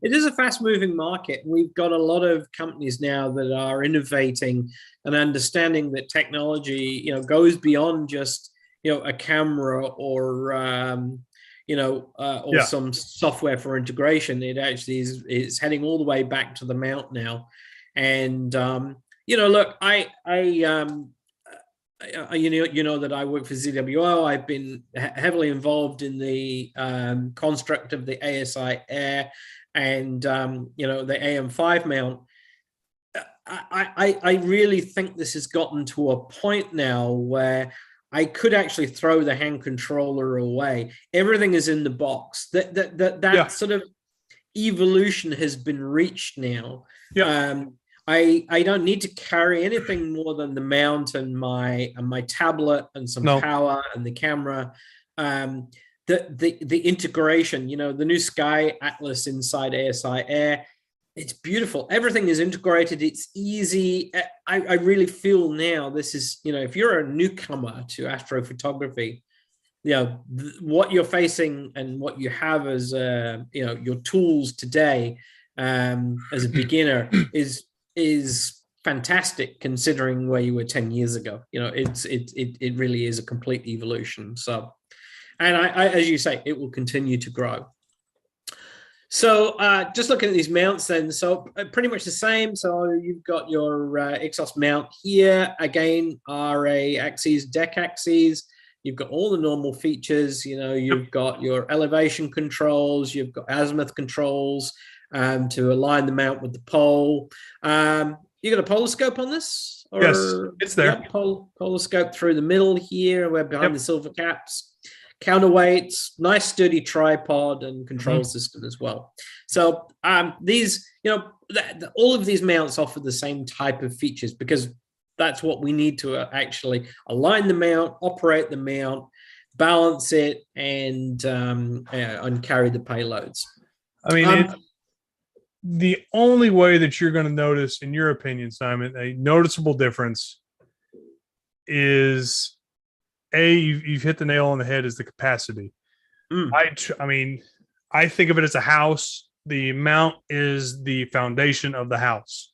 is a fast moving market. We've got a lot of companies now that are innovating and understanding that technology, goes beyond just, a camera or some software for integration. It actually is heading all the way back to the mount now. And, look, I that I work for ZWO. I've been heavily involved in the construct of the ASI Air and the AM5 mount. I really think this has gotten to a point now where I could actually throw the hand controller away. Everything is in the box. That sort of evolution has been reached now. I don't need to carry anything more than the mount and my tablet and some power and the camera. The integration, the new Sky Atlas inside ASI Air, it's beautiful. Everything is integrated. It's easy. I really feel now this is, if you're a newcomer to astrophotography, what you're facing and what you have as your tools today as a beginner is fantastic, considering where you were 10 years ago. It really is a complete evolution. So, and I as you say, it will continue to grow. So just looking at these mounts then, so pretty much the same. So you've got your Ixos mount here, again, RA axes, deck axes. You've got all the normal features, you've got your elevation controls, you've got azimuth controls to align the mount with the pole. You got a polar scope on this? Or, yes, it's there. Yep, polar scope through the middle here, we're behind the silver caps. Counterweights, nice sturdy tripod and control system as well. So these, all of these mounts offer the same type of features because that's what we need to actually align the mount, operate the mount, balance it, and carry the payloads. I mean, the only way that you're going to notice, in your opinion, Simon, a noticeable difference is you've hit the nail on the head, is the capacity. I mean, I think of it as a house. The mount is the foundation of the house.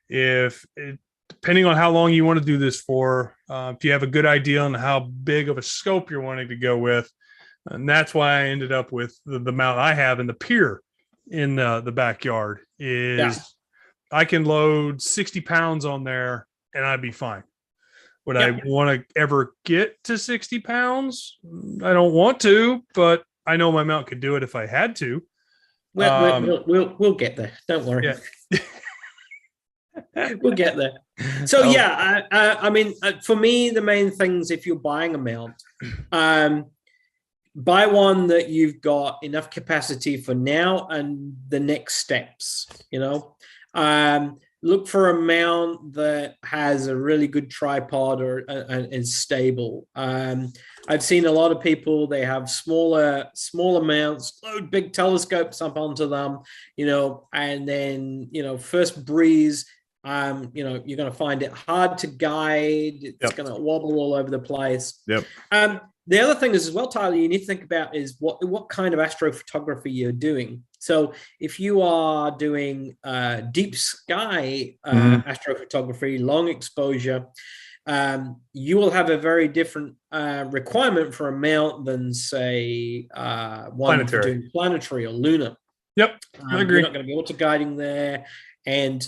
Depending on how long you want to do this for, if you have a good idea on how big of a scope you're wanting to go with, and that's why I ended up with the mount I have in the pier in the backyard I can load 60 pounds on there and I'd be fine. Would I want to ever get to 60 pounds? I don't want to, but I know my mount could do it if I had to. We'll get there. Don't worry. Yeah. We'll get there. So I mean, for me, the main things, if you're buying a mount, buy one that you've got enough capacity for now and the next steps. Look for a mount that has a really good tripod and is stable. I've seen a lot of people, they have smaller mounts, load big telescopes up onto them, and then, first breeze, you're going to find it hard to guide. It's going to wobble all over the place. Yep. The other thing is as well, Tyler, you need to think about is what kind of astrophotography you're doing. So if you are doing deep sky astrophotography, long exposure, you will have a very different requirement for a mount than, say, one for doing planetary or lunar. Yep, I agree. You're not going to be auto-guiding there. And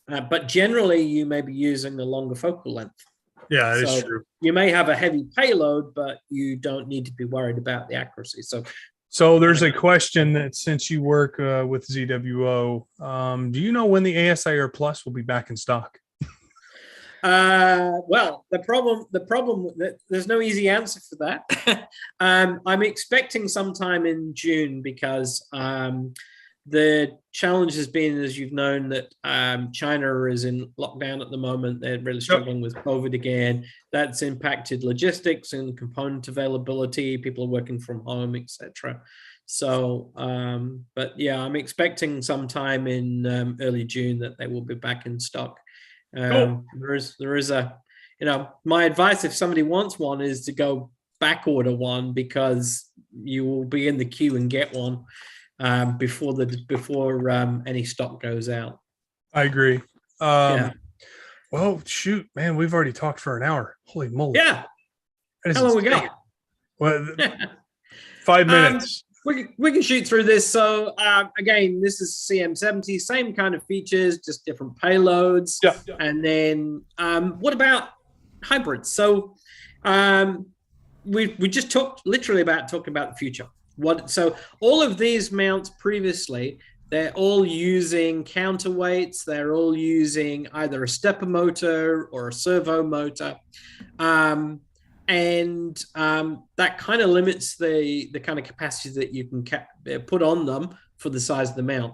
but generally, you may be using a longer focal length. Yeah, that is true. You may have a heavy payload, but you don't need to be worried about the accuracy. So there's a question that, since you work with ZWO, do you know when the ASIR Plus will be back in stock? Well, the problem there's no easy answer for that. I'm expecting sometime in June because the challenge has been, as you've known, that China is in lockdown at the moment. They're really struggling with COVID again. That's impacted logistics and component availability. People are working from home, etc. So, but yeah, I'm expecting sometime in early June that they will be back in stock. There is a, my advice if somebody wants one is to go back order one, because you will be in the queue and get one before any stock goes out. I agree. Well, shoot, man, we've already talked for an hour. Holy moly! Yeah. How long we got? Well, 5 minutes. We can shoot through this. So again, this is CM70, same kind of features, just different payloads. Yeah. And then what about hybrids? So we just talked literally about talking about the future. So all of these mounts previously, they're all using counterweights. They're all using either a stepper motor or a servo motor. And that kind of limits the kind of capacity that you can put on them for the size of the mount.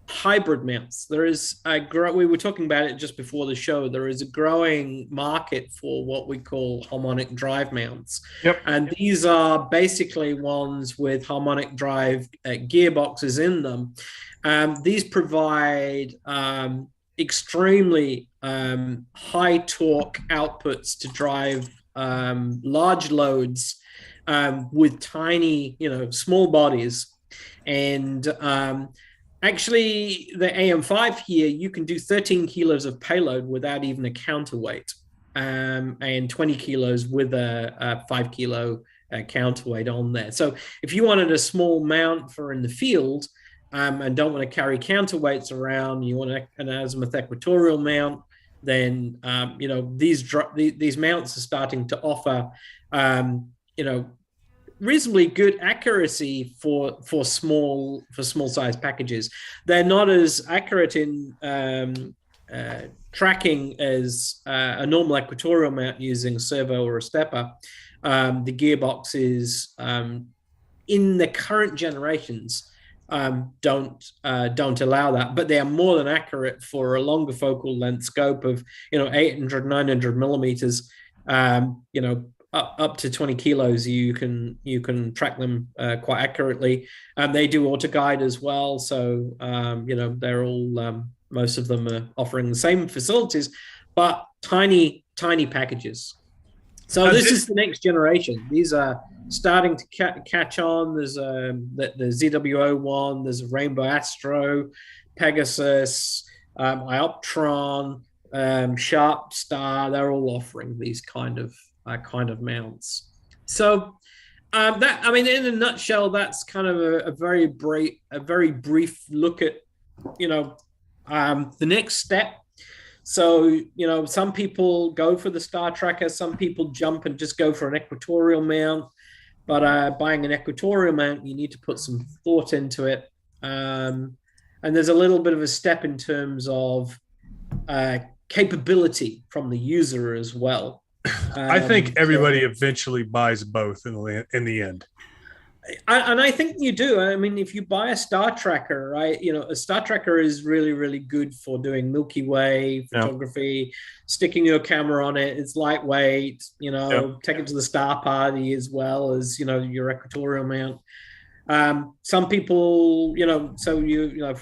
Hybrid mounts. There is we were talking about it just before the show. There is a growing market for what we call harmonic drive mounts. Yep. And these are basically ones with harmonic drive gearboxes in them. These provide extremely high torque outputs to drive large loads with tiny, small bodies. And actually, the AM5 here, you can do 13 kilos of payload without even a counterweight, and 20 kilos with a 5 kilo counterweight on there. So if you wanted a small mount for in the field and don't want to carry counterweights around, you want an azimuth equatorial mount, then these mounts are starting to offer reasonably good accuracy for small size packages. They're not as accurate in tracking as a normal equatorial mount using a servo or a stepper. The gearbox is in the current generations don't allow that, but they are more than accurate for a longer focal length scope of 800, 900 millimeters. Up to 20 kilos, you can track them quite accurately. They do auto guide as well, so they're all most of them are offering the same facilities, but tiny packages. So this is the next generation. These are starting to catch on. There's the ZWO one. There's a Rainbow Astro, Pegasus, Ioptron, Sharp Star. They're all offering these kind of mounts. So in a nutshell, that's kind of a very brief look at the next step. So some people go for the Star Tracker, some people jump and just go for an equatorial mount, but buying an equatorial mount, you need to put some thought into it, and there's a little bit of a step in terms of capability from the user as well. I think everybody eventually buys both in the end. And I think you do. I mean, if you buy a Star Tracker, right, a Star Tracker is really, really good for doing Milky Way photography, sticking your camera on it. It's lightweight, take it to the star party as well as, your equatorial mount. Some people, so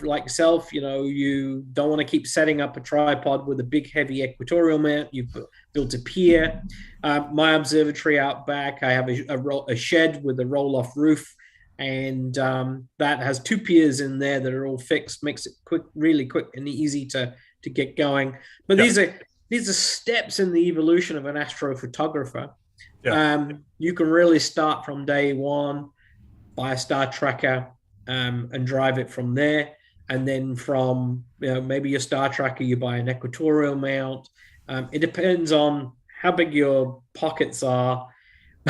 like yourself, you don't want to keep setting up a tripod with a big, heavy equatorial mount. You've built a pier. My observatory out back, I have a shed with a roll-off roof, and that has 2 piers in there that are all fixed. Makes it really quick and easy to get going. But these are steps in the evolution of an astrophotographer. You can really start from day one, buy a star tracker, and drive it from there. And then from maybe your star tracker, you buy an equatorial mount. It depends on how big your pockets are,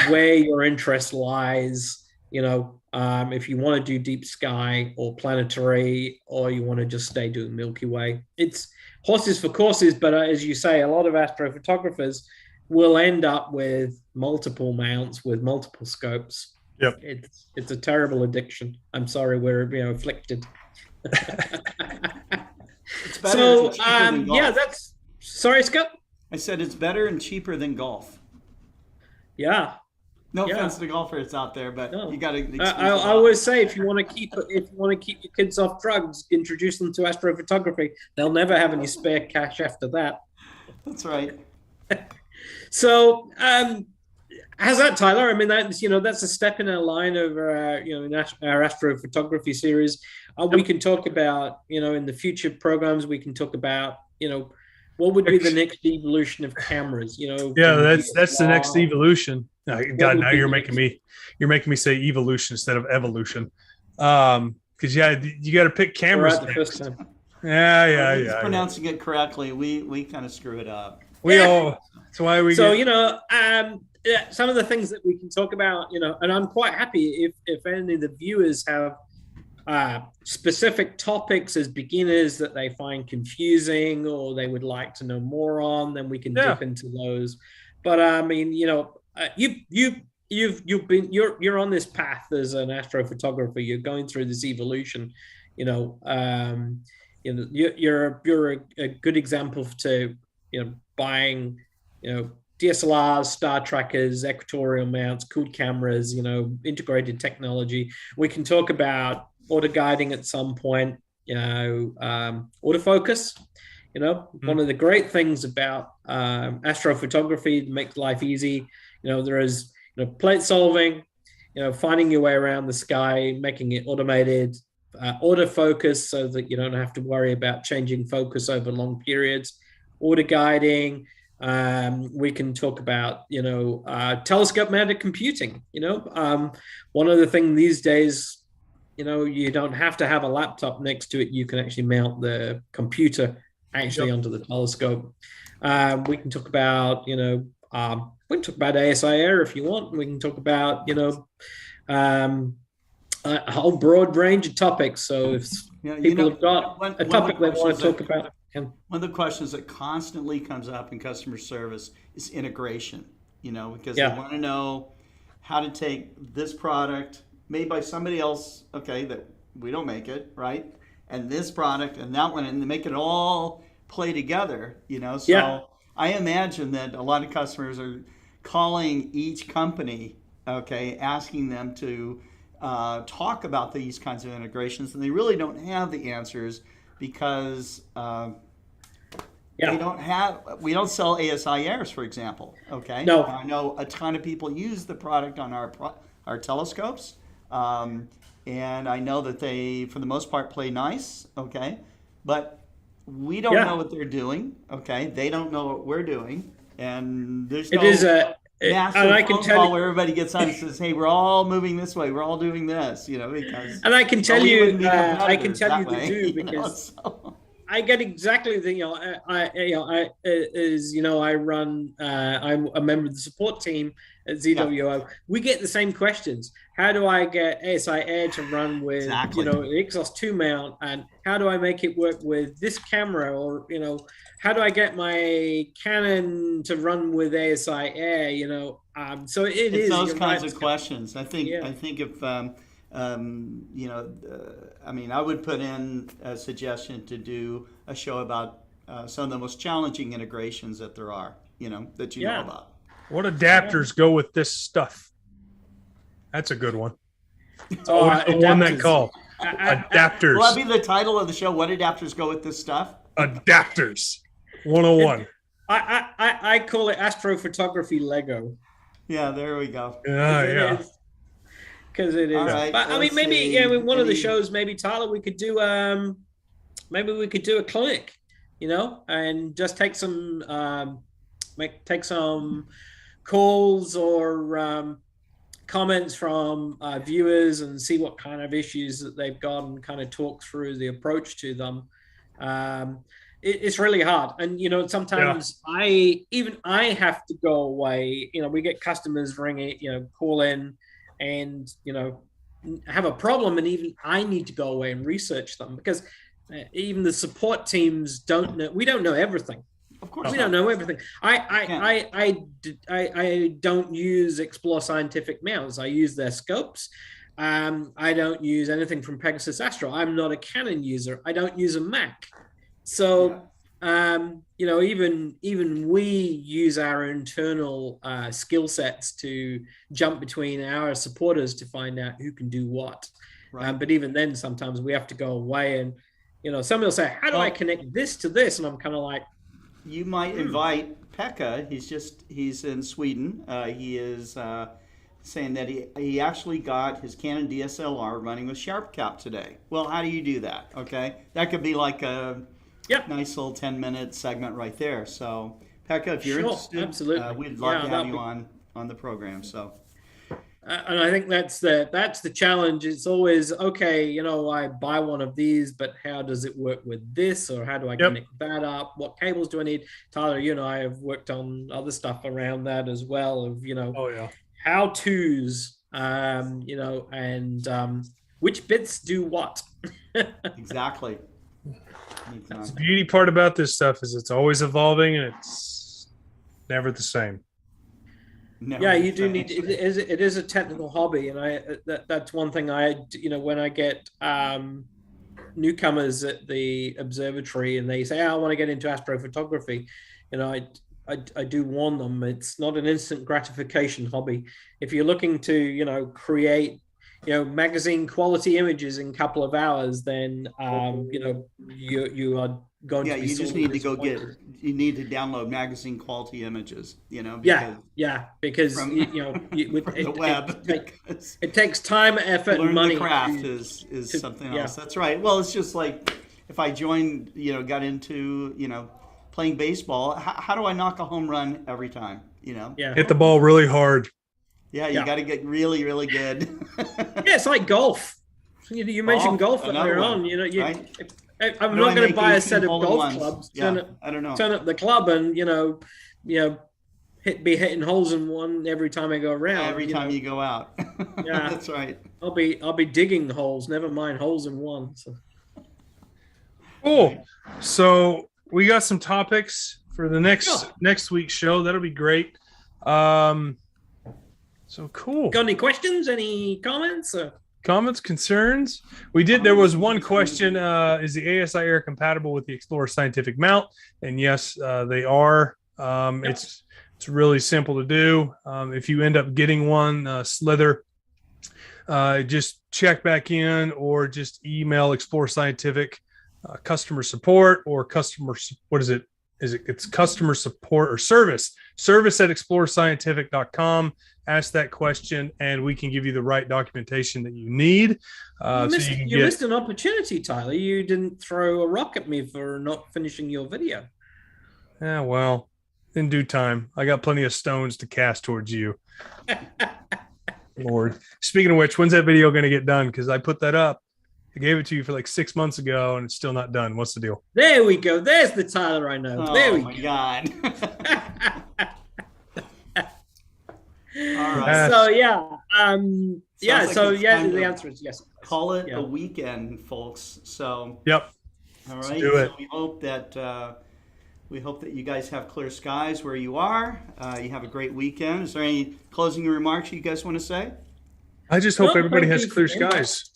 where your interest lies. If you want to do deep sky or planetary, or you want to just stay doing Milky Way. It's horses for courses, but as you say, a lot of astrophotographers will end up with multiple mounts with multiple scopes. Yep. It's a terrible addiction. I'm sorry, we're afflicted. It's better and cheaper than golf. that's sorry, Scott. I said it's better and cheaper than golf. Yeah. No offense to golfers out there, but you got to. I always say if you want to keep your kids off drugs, introduce them to astrophotography. They'll never have any spare cash after that. That's right. So, how's that, Tyler? I mean, that's a step in our line of in our astrophotography series. We can talk about in the future programs. We can talk about what would be the next evolution of cameras. That's the next evolution. God, now you're making me say evolution instead of evolution. Because you got to pick cameras. Right the first time. Yeah. He's pronouncing it correctly. We kind of screw it up. That's why we. So some of the things that we can talk about, and I'm quite happy if any of the viewers have specific topics as beginners that they find confusing or they would like to know more on, then we can dip into those. But I mean, you're on this path as an astrophotographer. You're going through this evolution. You're a good example to buying DSLRs, star trackers, equatorial mounts, cooled cameras, integrated technology. We can talk about auto guiding at some point, autofocus. One of the great things about astrophotography to make life easy, there is plate solving, finding your way around the sky, making it automated, autofocus so that you don't have to worry about changing focus over long periods, auto guiding. We can talk about, telescope mounted computing. One of the things these days, you don't have to have a laptop next to it. You can actually mount the computer onto the telescope. We can talk about, ASIR if you want. We can talk about, a whole broad range of topics. So if people have got a topic they want to talk about. One of the questions that constantly comes up in customer service is integration, because they want to know how to take this product made by somebody else, that we don't make it, right? And this product and that one, and they make it all play together, So I imagine that a lot of customers are calling each company, asking them to talk about these kinds of integrations, and they really don't have the answers because we don't sell ASIRs, for example. No. I know a ton of people use the product on our telescopes, and I know that they, for the most part, play nice. But we don't know what they're doing. They don't know what we're doing, and there's massive phone call where everybody gets on and says, "Hey, we're all moving this way. We're all doing this," because. And I can tell you, I get exactly the, I run, I'm a member of the support team at ZWO. Yeah. We get the same questions. How do I get ASIR to run with, the Ixos 2 mount, and how do I make it work with this camera, or, how do I get my Canon to run with ASIR, so it's those kinds of questions. I think if, I would put in a suggestion to do a show about some of the most challenging integrations that there are, that you know about. What adapters go with this stuff? That's a good one. Always the one that adapters. call. Will Adapters. that be the title of the show? What adapters go with this stuff? Adapters 101. I call it astrophotography Lego. Yeah, there we go. Yeah. Because it is. All right, But I mean, let's maybe see. one of the shows, maybe Tyler, we could do a clinic, and just take some calls or comments from viewers and see what kind of issues that they've got and kind of talk through the approach to them. It's really hard, and sometimes I have to go away. We get customers ringing, call in, and have a problem, and even I need to go away and research them, because even the support teams don't know. We don't know everything. Of course, we don't know everything. I don't use Explore Scientific mounts. I use their scopes. I don't use anything from Pegasus Astro. I'm not a Canon user. I don't use a Mac. So, even we use our internal skill sets to jump between our supporters to find out who can do what. Right. But even then, sometimes we have to go away and, somebody will say, how do I connect this to this? And I'm kind of like, you might invite Pekka. He's in Sweden. He is saying that he actually got his Canon DSLR running with Sharp Cap today. Well, how do you do that? Okay, that could be like a nice little 10-minute segment right there. So, Pekka, if you're interested, absolutely, we'd love to have you on the program. So. And I think that's the challenge. It's always, okay, I buy one of these, but how does it work with this? Or how do I connect that up? What cables do I need? Tyler, you and I have worked on other stuff around that as well, of, how-tos, and which bits do what. Exactly. That's the beauty part about this stuff is it's always evolving and it's never the same. You do need. It is a technical hobby, and that's one thing when I get newcomers at the observatory and they say, I want to get into astrophotography, I do warn them it's not an instant gratification hobby. If you're looking to create magazine quality images in a couple of hours, then you are going to be you just need to you need to download magazine quality images, because the web, it takes time, effort, and money. The craft is something else. That's right. Well, it's just like if I joined, got into, playing baseball, how do I knock a home run every time, Hit the ball really hard. Yeah, you got to get really, really good. It's like golf. You mentioned golf earlier on. Right? I'm not going to buy a set of golf clubs. I don't know. Turn up the club and be hitting holes in one every time I go around. Every time you go out. Yeah, that's right. I'll be digging holes. Never mind holes in one. So. Cool. So we got some topics for the next week's show. That'll be great. So cool. Got any questions? Any comments? Comments, concerns? There was one question. Is the ASI Air compatible with the Explorer Scientific mount? And yes, they are. It's really simple to do. If you end up getting one, Slither, just check back in or just email Explorer Scientific customer support or it's customer support or service at explorerscientific.com. Ask that question and we can give you the right documentation that you need. You missed an opportunity, Tyler. You didn't throw a rock at me for not finishing your video. Yeah, well, in due time. I got plenty of stones to cast towards you. Lord. Speaking of which, when's that video going to get done? Because I put that up. I gave it to you for like 6 months ago and it's still not done. What's the deal? There we go. There's the Tyler I know. There we go. Oh, my God. All right. So, the answer is yes. Call it a weekend, folks. So, yep. All Let's right. do it. So we hope that you guys have clear skies where you are. You have a great weekend. Is there any closing remarks you guys want to say? I just hope everybody has clear skies.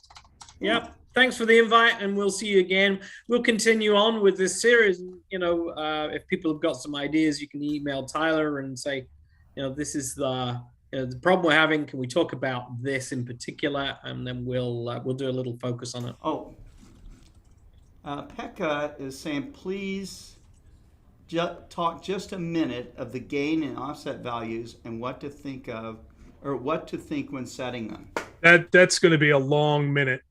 Yep. Thanks for the invite, and we'll see you again. We'll continue on with this series. If people have got some ideas, you can email Tyler and say, this is the the problem we're having. Can we talk about this in particular, and then we'll do a little focus on it. Oh, Pekka is saying, please talk just a minute of the gain and offset values and what to think of, or what to think when setting them. That's going to be a long minute.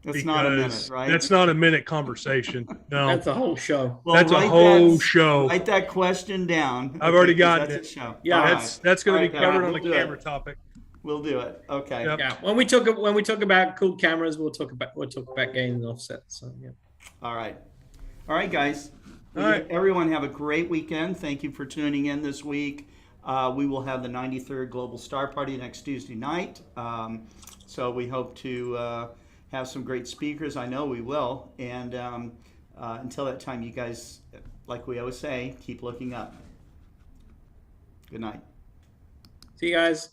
That's not a minute, right? That's not a minute conversation. No, That's a whole show. Well, that's a write whole that- show. Write that question down. I've already 'cause gotten that's it. a show. Yeah, All that's right. going to All be right, covered Pat, on we'll the do camera it. topic. We'll do it. Okay. Yep. Yeah, when we talk about cool cameras, we'll talk about gain and offset. So yeah. All right. All right, guys. All right. Everyone have a great weekend. Thank you for tuning in this week. We will have the 93rd Global Star Party next Tuesday night. So we hope to have some great speakers. I know we will. And until that time, you guys, like we always say, keep looking up. Good night. See you guys.